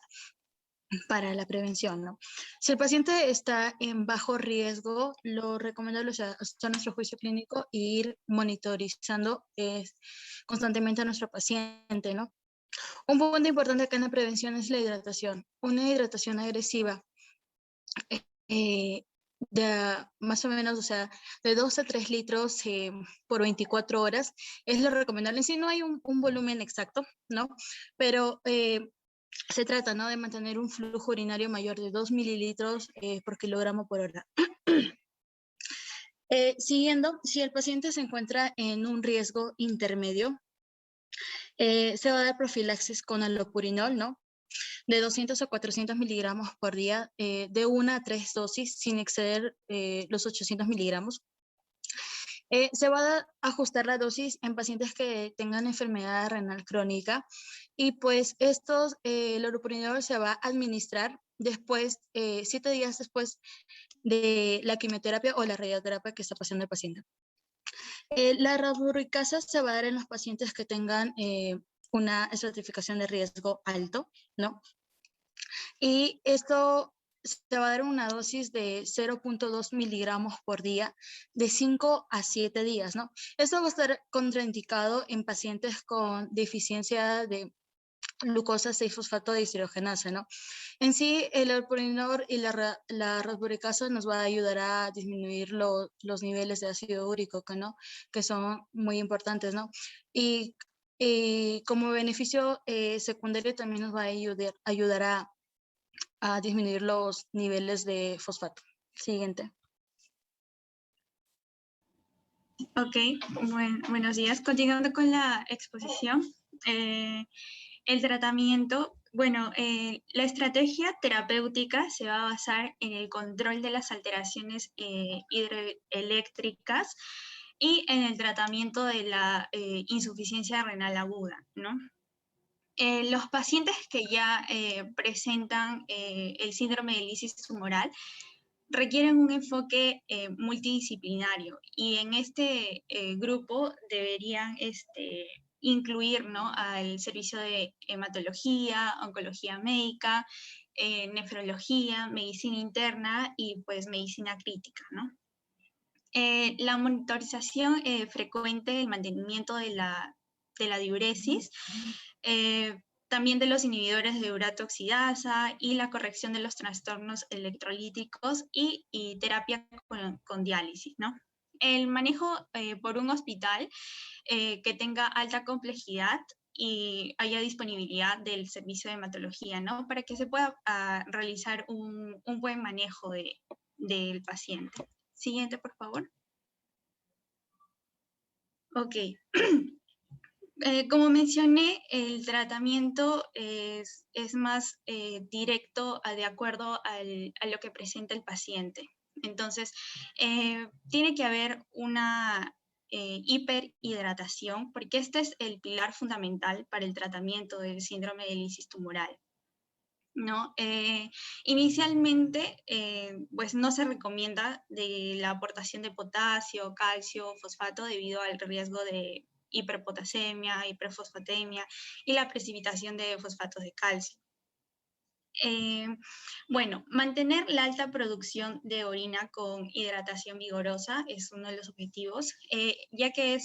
para la prevención, ¿no? Si el paciente está en bajo riesgo, lo recomendable es hasta nuestro juicio clínico e ir monitorizando constantemente a nuestro paciente, ¿no? Un punto importante acá en la prevención es la hidratación. Una hidratación agresiva de más o menos, o sea, de 2 a 3 litros por 24 horas es lo recomendable. En sí no hay un volumen exacto, ¿no? Pero se trata, ¿no?, de mantener un flujo urinario mayor de 2 mililitros por kilogramo por hora. Siguiendo, si el paciente se encuentra en un riesgo intermedio, se va a dar profilaxis con allopurinol, ¿no?, de 200 a 400 miligramos por día, de 1 a 3 dosis, sin exceder los 800 miligramos. Se va a ajustar la dosis en pacientes que tengan enfermedad renal crónica y pues el allopurinol se va a administrar después, 7 días después de la quimioterapia o la radioterapia que está pasando el paciente. La rasburicasa se va a dar en los pacientes que tengan una estratificación de riesgo alto, ¿no? Y esto se va a dar una dosis de 0.2 miligramos por día de 5 a 7 días, ¿no? Esto va a estar contraindicado en pacientes con deficiencia de glucosa 6-fosfato deshidrogenasa, ¿no? En sí, el allopurinol y la rasburicasa nos va a ayudar a disminuir los niveles de ácido úrico, ¿no?, que son muy importantes, ¿no? Y como beneficio secundario también nos va a ayudar a disminuir los niveles de fosfato. Siguiente. Ok, buenos días. Continuando con la exposición, el tratamiento, bueno, la estrategia terapéutica se va a basar en el control de las alteraciones hidroeléctricas y en el tratamiento de la insuficiencia renal aguda, ¿no? Los pacientes que ya presentan el síndrome de lisis tumoral requieren un enfoque multidisciplinario, y en este grupo deberían incluir, ¿no?, al servicio de hematología, oncología médica, nefrología, medicina interna y pues medicina crítica, ¿no? La monitorización frecuente, el mantenimiento de la diuresis, también de los inhibidores de uratoxidasa y la corrección de los trastornos electrolíticos y terapia con diálisis, ¿no? El manejo por un hospital que tenga alta complejidad y haya disponibilidad del servicio de hematología, ¿no? Para que se pueda realizar un buen manejo del paciente. Siguiente, por favor. Ok. Como mencioné, el tratamiento es más directo de acuerdo a lo que presenta el paciente. Entonces, tiene que haber una hiperhidratación, porque este es el pilar fundamental para el tratamiento del síndrome de lisis tumoral, ¿no? Inicialmente, pues no se recomienda de la aportación de potasio, calcio, fosfato debido al riesgo de hiperpotasemia, hiperfosfatemia y la precipitación de fosfatos de calcio. Bueno, mantener la alta producción de orina con hidratación vigorosa es uno de los objetivos, ya que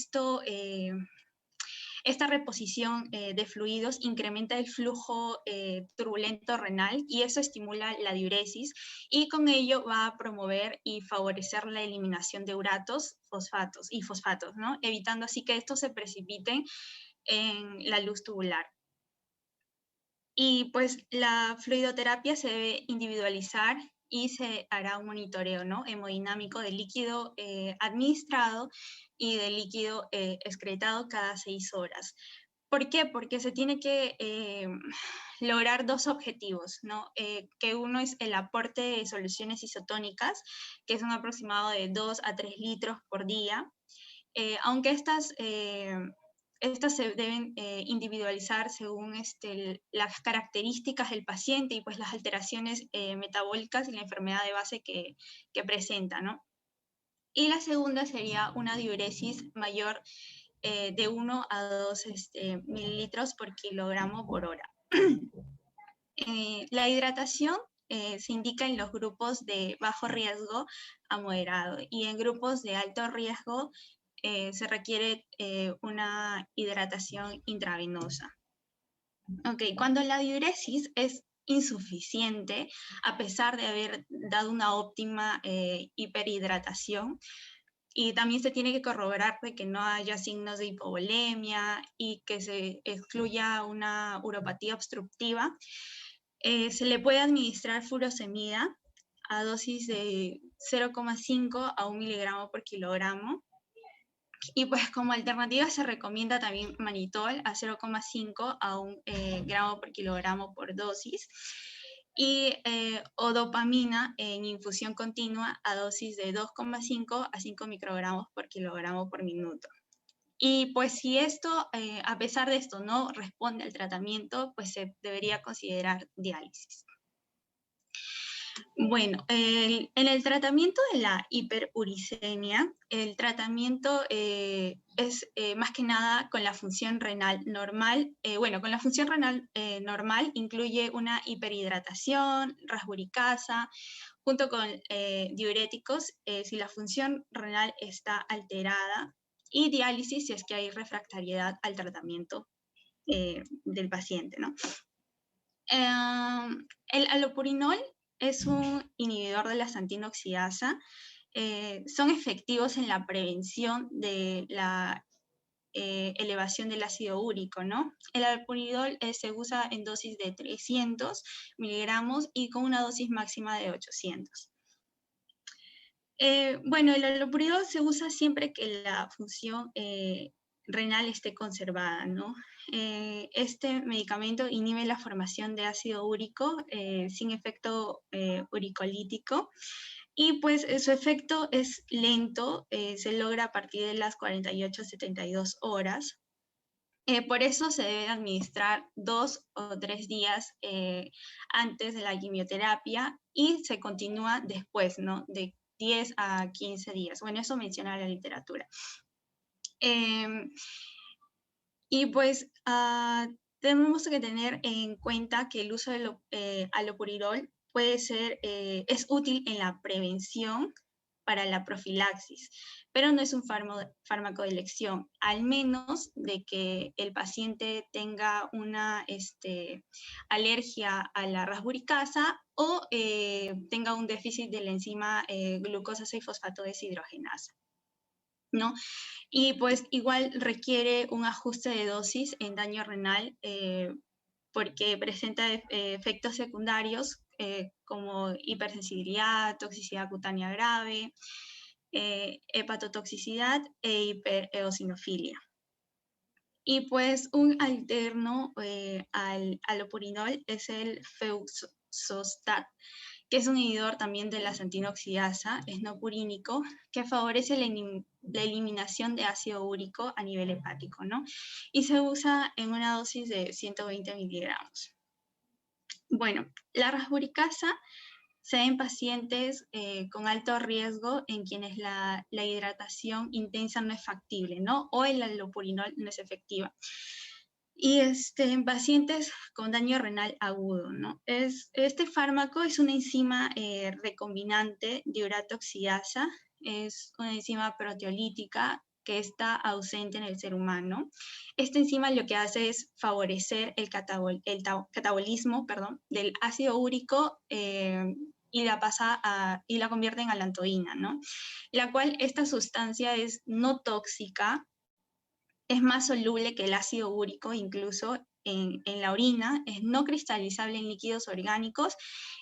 esta reposición de fluidos incrementa el flujo turbulento renal y eso estimula la diuresis, y con ello va a promover y favorecer la eliminación de uratos, fosfatos, ¿no? Evitando así que estos se precipiten en la luz tubular. Y pues la fluidoterapia se debe individualizar y se hará un monitoreo, ¿no?, hemodinámico del líquido administrado y del líquido excretado cada 6 horas. ¿Por qué? Porque se tiene que lograr dos objetivos, ¿no? Que uno es el aporte de soluciones isotónicas, que es un aproximado de 2 a 3 litros por día, aunque estas se deben individualizar según las características del paciente y pues las alteraciones metabólicas y la enfermedad de base que presenta, ¿no? Y la segunda sería una diuresis mayor de 1 a 2 mililitros por kilogramo por hora. La hidratación se indica en los grupos de bajo riesgo a moderado, y en grupos de alto riesgo se requiere una hidratación intravenosa. Okay. Cuando la diuresis es insuficiente, a pesar de haber dado una óptima hiperhidratación, y también se tiene que corroborar de que no haya signos de hipovolemia y que se excluya una uropatía obstructiva, se le puede administrar furosemida a dosis de 0,5 a 1 miligramo por kilogramo. Y pues como alternativa se recomienda también manitol a 0,5 a 1 gramo por kilogramo por dosis, y o dopamina en infusión continua a dosis de 2,5 a 5 microgramos por kilogramo por minuto. Y pues si esto, a pesar de esto, no responde al tratamiento, pues se debería considerar diálisis. Bueno, en el tratamiento de la hiperuricemia, el tratamiento es más que nada con la función renal normal. Bueno, con la función renal normal incluye una hiperhidratación, rasburicasa, junto con diuréticos si la función renal está alterada, y diálisis si es que hay refractariedad al tratamiento del paciente, ¿no? El allopurinol es un inhibidor de la xantina oxidasa. Son efectivos en la prevención de la elevación del ácido úrico, ¿no? El allopurinol se usa en dosis de 300 miligramos y con una dosis máxima de 800. Bueno, el allopurinol se usa siempre que la función renal esté conservada, ¿no? Este medicamento inhibe la formación de ácido úrico sin efecto uricolítico, y pues su efecto es lento, se logra a partir de las 48 a 72 horas. Por eso se debe administrar 2 o 3 días antes de la quimioterapia y se continúa después, ¿no? De 10 a 15 días. Bueno, eso menciona la literatura. Y pues tenemos que tener en cuenta que el uso del allopurinol puede ser, es útil en la prevención para la profilaxis, pero no es un fármaco de elección, al menos de que el paciente tenga una alergia a la rasburicasa o tenga un déficit de la enzima glucosa 6-fosfato deshidrogenasa, ¿no? Y pues igual requiere un ajuste de dosis en daño renal porque presenta efectos secundarios como hipersensibilidad, toxicidad cutánea grave, hepatotoxicidad e hipereosinofilia. Y pues un alterno al allopurinol es el Feuxostat, que es un inhibidor también de la santina oxidasa, es no purínico, que favorece la eliminación de ácido úrico a nivel hepático, ¿no? Y se usa en una dosis de 120 miligramos. Bueno, la rasburicasa se da en pacientes con alto riesgo en quienes la hidratación intensa no es factible, ¿no? O el allopurinol no es efectiva. Y en pacientes con daño renal agudo, ¿no? Este fármaco es una enzima recombinante de urato oxidasa, es una enzima proteolítica que está ausente en el ser humano. Esta enzima lo que hace es favorecer el catabolismo del ácido úrico y la convierte en alantoína, ¿no? La cual esta sustancia es no tóxica, es más soluble que el ácido úrico, incluso en la orina, es no cristalizable en líquidos orgánicos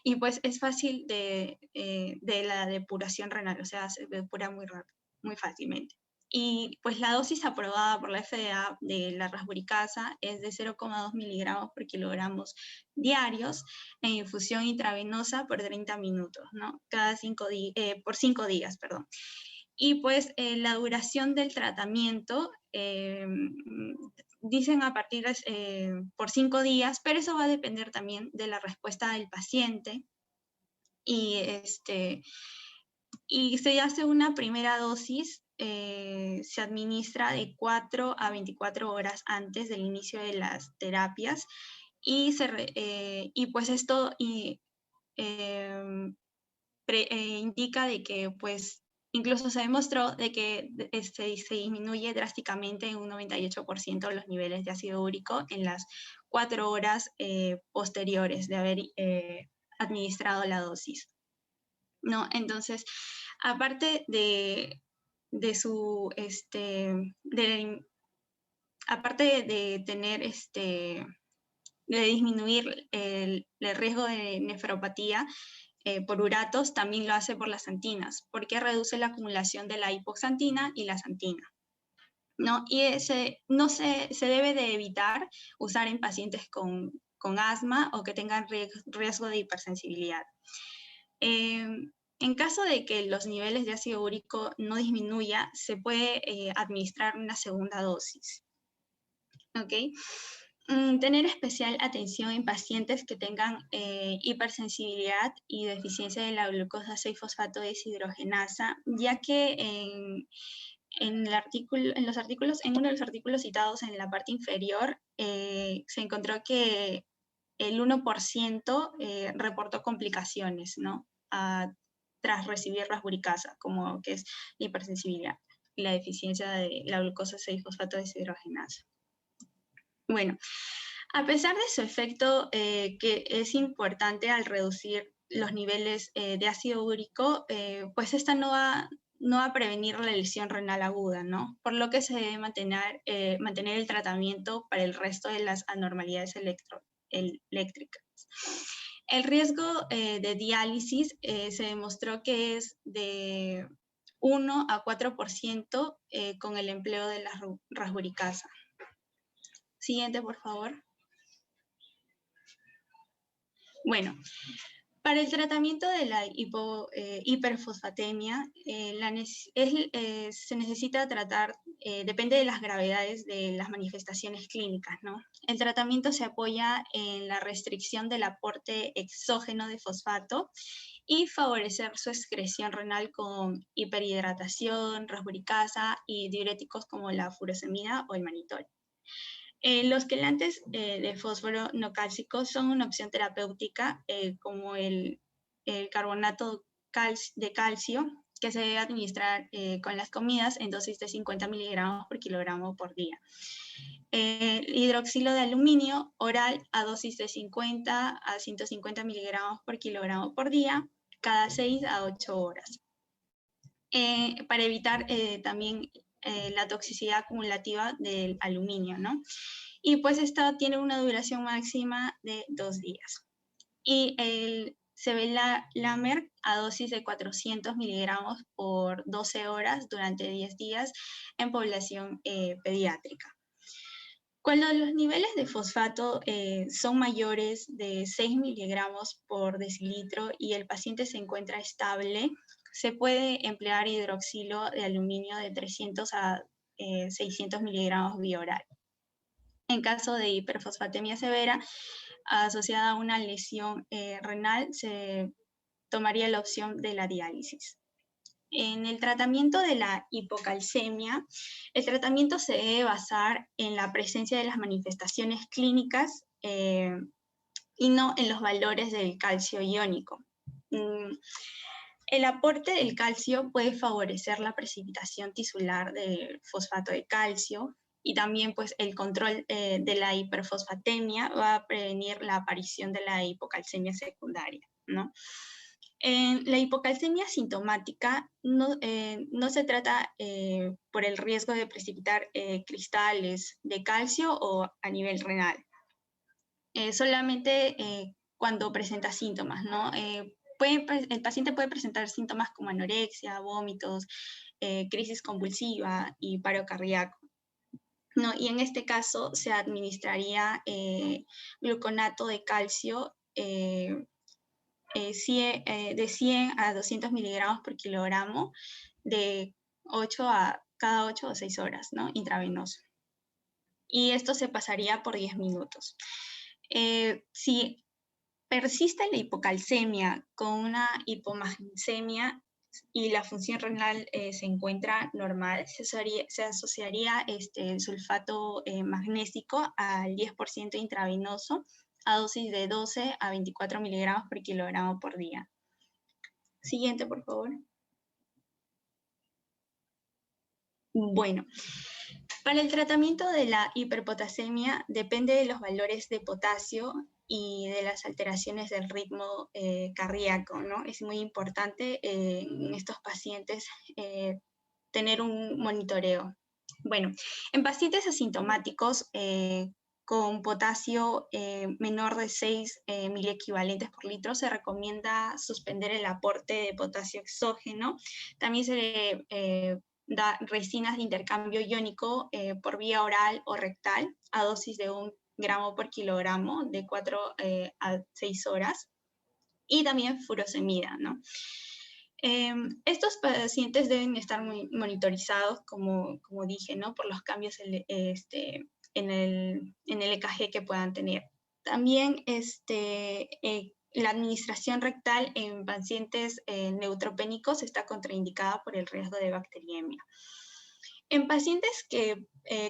y pues es fácil de la depuración renal, o sea, se depura muy rápido, muy fácilmente. Y pues la dosis aprobada por la FDA de la rasburicasa es de 0,2 miligramos por kilogramos diarios en infusión intravenosa por 30 minutos, ¿no? Por 5 días, perdón. Y pues la duración del tratamiento, dicen a partir por 5 días, pero eso va a depender también de la respuesta del paciente. Y se hace una primera dosis, se administra de 4 a 24 horas antes del inicio de las terapias y pues esto indica de que pues incluso se demostró de que se disminuye drásticamente en un 98% los niveles de ácido úrico en las 4 horas posteriores de haber administrado la dosis, ¿no? Entonces, aparte aparte de tener de disminuir el riesgo de nefropatía por uratos, también lo hace por las santinas, porque reduce la acumulación de la hipoxantina y la santina, ¿no? Y se debe de evitar usar en pacientes con asma o que tengan riesgo de hipersensibilidad. En caso de que los niveles de ácido úrico no disminuya, se puede administrar una segunda dosis, ¿ok? Tener especial atención en pacientes que tengan hipersensibilidad y deficiencia de la glucosa 6-fosfato deshidrogenasa, ya que en uno de los artículos citados en la parte inferior, se encontró que el 1% reportó complicaciones, ¿no? Tras recibir rasburicasa, como que es la hipersensibilidad y la deficiencia de la glucosa 6-fosfato deshidrogenasa. Bueno, a pesar de su efecto que es importante al reducir los niveles de ácido úrico, pues esta no no va a prevenir la lesión renal aguda, ¿no? Por lo que se debe mantener el tratamiento para el resto de las anormalidades eléctricas. El riesgo de diálisis se demostró que es de 1 a 4% con el empleo de la rasburicasa. Siguiente, por favor. Bueno, para el tratamiento de la hiperfosfatemia, se necesita tratar, depende de las gravedades de las manifestaciones clínicas, ¿no? El tratamiento se apoya en la restricción del aporte exógeno de fosfato y favorecer su excreción renal con hiperhidratación, rasburicasa y diuréticos como la furosemida o el mannitol. Los quelantes de fósforo no cálcicos son una opción terapéutica como el carbonato de calcio, que se debe administrar con las comidas en dosis de 50 miligramos por kilogramo por día. Hidroxilo de aluminio oral a dosis de 50 a 150 miligramos por kilogramo por día, cada 6 a 8 horas. Para evitar también la toxicidad acumulativa del aluminio, ¿no? Y pues esta tiene una duración máxima de 2 días. Y el Sevelamer a dosis de 400 miligramos por 12 horas durante 10 días en población pediátrica. Cuando los niveles de fosfato son mayores de 6 miligramos por decilitro y el paciente se encuentra estable, se puede emplear hidroxilo de aluminio de 300 a 600 miligramos vía oral. En caso de hiperfosfatemia severa asociada a una lesión renal, se tomaría la opción de la diálisis. En el tratamiento de la hipocalcemia, el tratamiento se debe basar en la presencia de las manifestaciones clínicas y no en los valores del calcio iónico. El aporte del calcio puede favorecer la precipitación tisular del fosfato de calcio y también pues, el control de la hiperfosfatemia va a prevenir la aparición de la hipocalcemia secundaria, ¿no? La hipocalcemia sintomática no se trata por el riesgo de precipitar cristales de calcio o a nivel renal. Solamente cuando presenta síntomas, ¿no? El paciente puede presentar síntomas como anorexia, vómitos, crisis convulsiva y paro cardíaco, ¿no? Y en este caso se administraría gluconato de calcio de 100 a 200 miligramos por kilogramo de cada 8 o 6 horas, ¿no? Intravenoso. Y esto se pasaría por 10 minutos. Si persiste la hipocalcemia con una hipomagnesemia y la función renal se encuentra normal, se asociaría el sulfato magnésico al 10% intravenoso a dosis de 12 a 24 miligramos por kilogramo por día. Siguiente, por favor. Bueno, para el tratamiento de la hiperpotasemia depende de los valores de potasio y de las alteraciones del ritmo cardíaco, ¿no? Es muy importante en estos pacientes tener un monitoreo. Bueno, en pacientes asintomáticos con potasio menor de 6 miliequivalentes por litro se recomienda suspender el aporte de potasio exógeno. También se le da resinas de intercambio iónico por vía oral o rectal a dosis de 1 gramo por kilogramo de 4 a 6 horas, y también furosemida, ¿no? Estos pacientes deben estar muy monitorizados, como dije, ¿no? Por los cambios en el EKG que puedan tener. También la administración rectal en pacientes neutropénicos está contraindicada por el riesgo de bacteriemia. En pacientes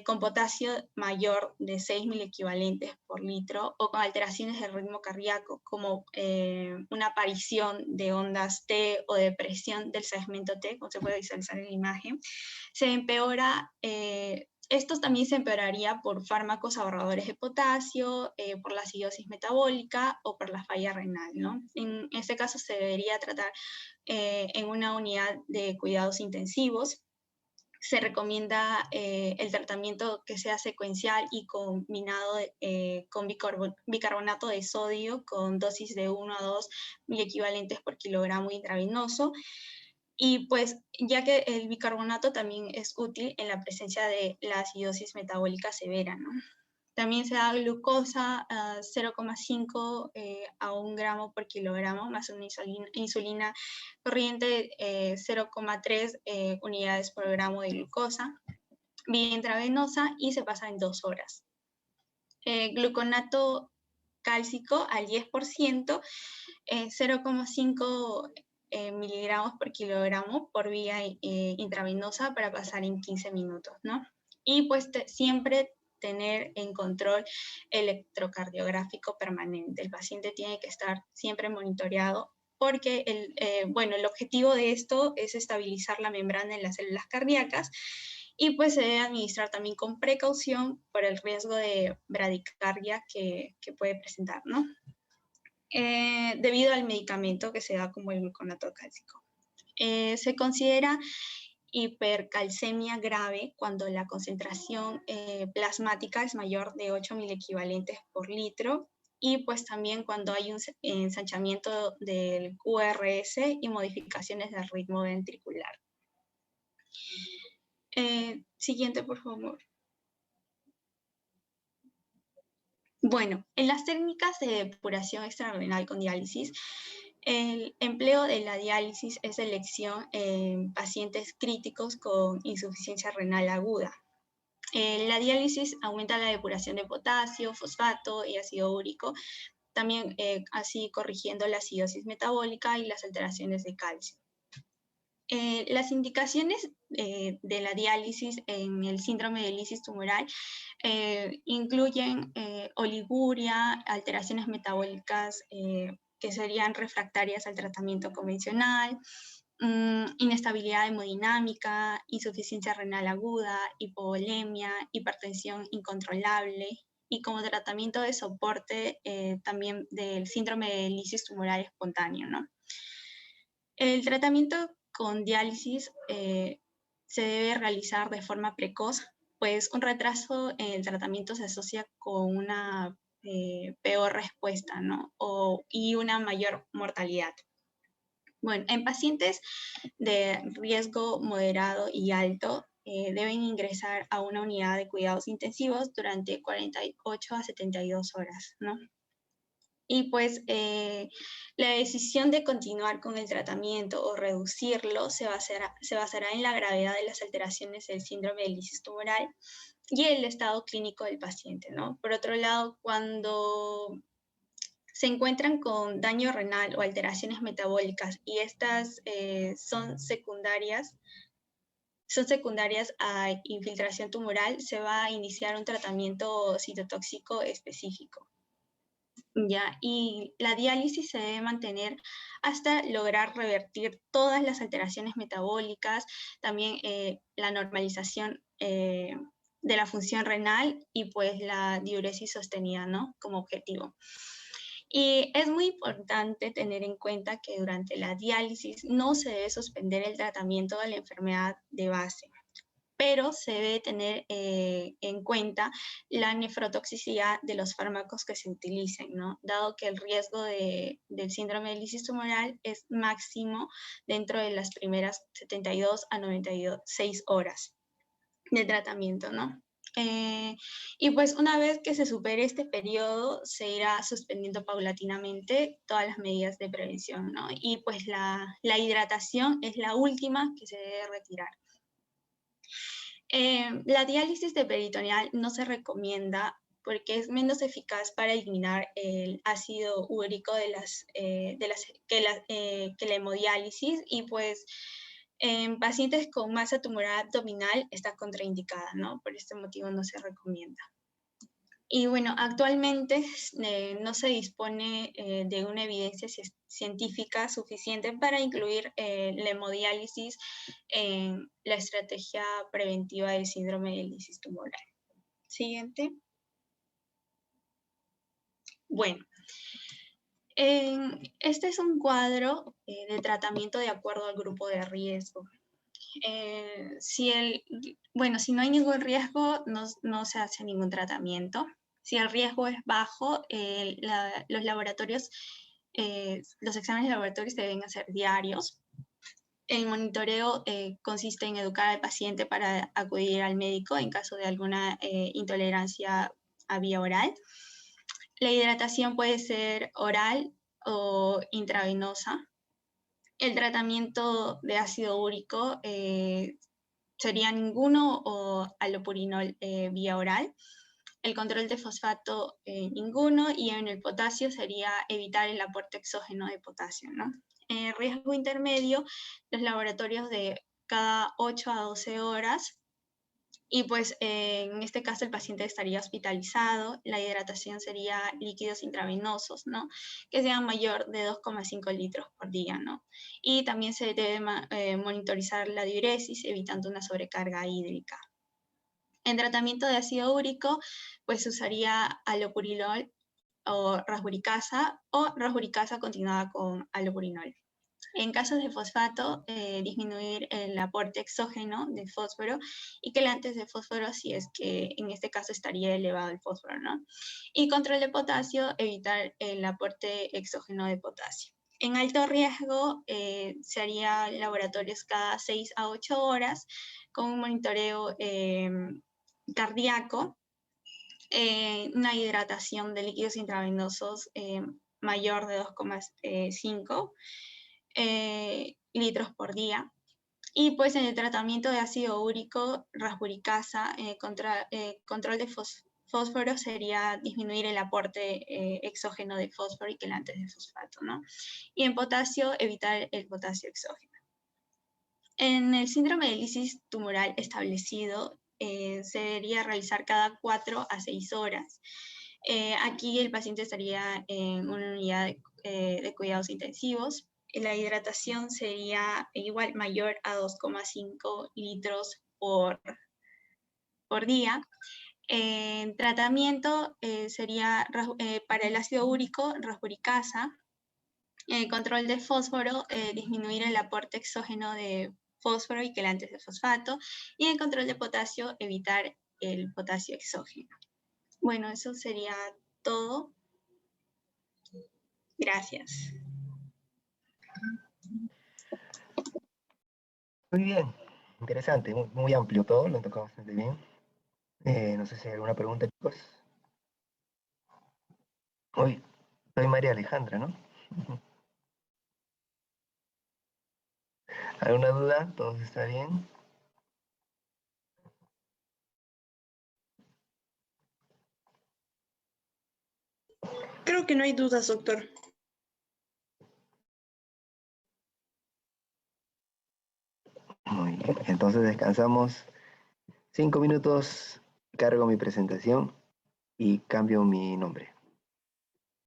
con potasio mayor de 6 miliequivalentes por litro o con alteraciones del ritmo cardíaco, como una aparición de ondas T o depresión del segmento T, como se puede visualizar en la imagen, se empeora el Esto también se empeoraría por fármacos ahorradores de potasio, por la acidosis metabólica o por la falla renal, ¿no? En este caso se debería tratar en una unidad de cuidados intensivos. Se recomienda el tratamiento que sea secuencial y combinado con bicarbonato de sodio con dosis de 1 a 2 miliequivalentes por kilogramo intravenoso. Y pues ya que el bicarbonato también es útil en la presencia de la acidosis metabólica severa, ¿no? También se da glucosa 0,5 a 1 gramo por kilogramo, más una insulina corriente 0,3 unidades por gramo de glucosa, vía intravenosa, y se pasa en 2 horas. Gluconato cálcico al 10%, 0,5 miligramos por kilogramo por vía intravenosa para pasar en 15 minutos, ¿no? Y pues siempre tener en control electrocardiográfico permanente. El paciente tiene que estar siempre monitoreado porque el objetivo de esto es estabilizar la membrana en las células cardíacas, y pues se debe administrar también con precaución por el riesgo de bradicardia que puede presentar, ¿no? Debido al medicamento que se da como el gluconato cálcico. Se considera hipercalcemia grave cuando la concentración plasmática es mayor de 8 miliequivalentes por litro, y pues también cuando hay un ensanchamiento del QRS y modificaciones del ritmo ventricular. Siguiente, por favor. Bueno, en las técnicas de depuración extrarrenal con diálisis, el empleo de la diálisis es elección en pacientes críticos con insuficiencia renal aguda. La diálisis aumenta la depuración de potasio, fosfato y ácido úrico, también así corrigiendo la acidosis metabólica y las alteraciones de calcio. Las indicaciones de la diálisis en el síndrome de lisis tumoral incluyen oliguria, alteraciones metabólicas que serían refractarias al tratamiento convencional, inestabilidad hemodinámica, insuficiencia renal aguda, hipovolemia, hipertensión incontrolable, y como tratamiento de soporte también del síndrome de lisis tumoral espontáneo, ¿no? El tratamiento con diálisis se debe realizar de forma precoz, pues un retraso en el tratamiento se asocia con una peor respuesta, ¿no? Y una mayor mortalidad. Bueno, en pacientes de riesgo moderado y alto deben ingresar a una unidad de cuidados intensivos durante 48 a 72 horas, ¿no? Y pues la decisión de continuar con el tratamiento o reducirlo se basará en la gravedad de las alteraciones del síndrome de lisis tumoral y el estado clínico del paciente, ¿no? Por otro lado, cuando se encuentran con daño renal o alteraciones metabólicas y estas son secundarias a infiltración tumoral, se va a iniciar un tratamiento citotóxico específico. ¿Ya? Y la diálisis se debe mantener hasta lograr revertir todas las alteraciones metabólicas, también la normalización de la función renal y pues la diuresis sostenida, ¿no? Como objetivo. Y es muy importante tener en cuenta que durante la diálisis no se debe suspender el tratamiento de la enfermedad de base, pero se debe tener en cuenta la nefrotoxicidad de los fármacos que se utilicen, ¿no? Dado que el riesgo del síndrome de lisis tumoral es máximo dentro de las primeras 72 a 96 horas de tratamiento, ¿no? Y pues una vez que se supere este periodo, se irá suspendiendo paulatinamente todas las medidas de prevención, ¿no? Y pues la hidratación es la última que se debe retirar. La diálisis de peritoneal no se recomienda porque es menos eficaz para eliminar el ácido úrico que la hemodiálisis, y pues en pacientes con masa tumoral abdominal está contraindicada, ¿no? Por este motivo no se recomienda. Y bueno, actualmente no se dispone de una evidencia científica suficiente para incluir la hemodiálisis en la estrategia preventiva del síndrome de lisis tumoral. Siguiente. Bueno, este es un cuadro de tratamiento de acuerdo al grupo de riesgo. Si no hay ningún riesgo, no se hace ningún tratamiento. Si el riesgo es bajo, los laboratorios, los exámenes laboratorios deben ser diarios. El monitoreo consiste en educar al paciente para acudir al médico en caso de alguna intolerancia a vía oral. La hidratación puede ser oral o intravenosa. El tratamiento de ácido úrico sería ninguno o allopurinol vía oral. El control de fosfato ninguno, y en el potasio sería evitar el aporte exógeno de potasio, ¿no? En riesgo intermedio, los laboratorios de cada 8 a 12 horas, y pues en este caso el paciente estaría hospitalizado. La hidratación sería líquidos intravenosos, ¿no? Que sean mayor de 2,5 litros por día, ¿no? Y también se debe monitorizar la diuresis, evitando una sobrecarga hídrica. En tratamiento de ácido úrico, pues usaría allopurinol o rasburicasa continuada con allopurinol. En casos de fosfato, disminuir el aporte exógeno de fósforo y quelantes de fósforo si es que en este caso estaría elevado el fósforo, ¿no? Y control de potasio, evitar el aporte exógeno de potasio. En alto riesgo, se haría laboratorios cada 6 a 8 horas con un monitoreo cardíaco, una hidratación de líquidos intravenosos mayor de 2,5 litros por día. Y pues en el tratamiento de ácido úrico, rasburicasa, control de fósforo sería disminuir el aporte exógeno de fósforo y quelantes de fosfato, ¿no? Y en potasio, evitar el potasio exógeno. En el síndrome de lisis tumoral establecido, se debería realizar cada 4 a 6 horas. Aquí el paciente estaría en una unidad de cuidados intensivos. La hidratación sería igual, mayor a 2,5 litros por día. Tratamiento sería para el ácido úrico, rasburicasa. Control de fósforo, disminuir el aporte exógeno de fósforo y quelantes de fosfato. Y en control de potasio, evitar el potasio exógeno. Bueno, eso sería todo. Gracias. Muy bien, interesante, muy amplio todo, lo han tocado bastante bien. No sé si hay alguna pregunta, chicos. Hoy soy María Alejandra, ¿no? ¿Alguna duda? ¿Todo está bien? Creo que no hay dudas, doctor. Muy bien, entonces descansamos 5 minutos, cargo mi presentación y cambio mi nombre.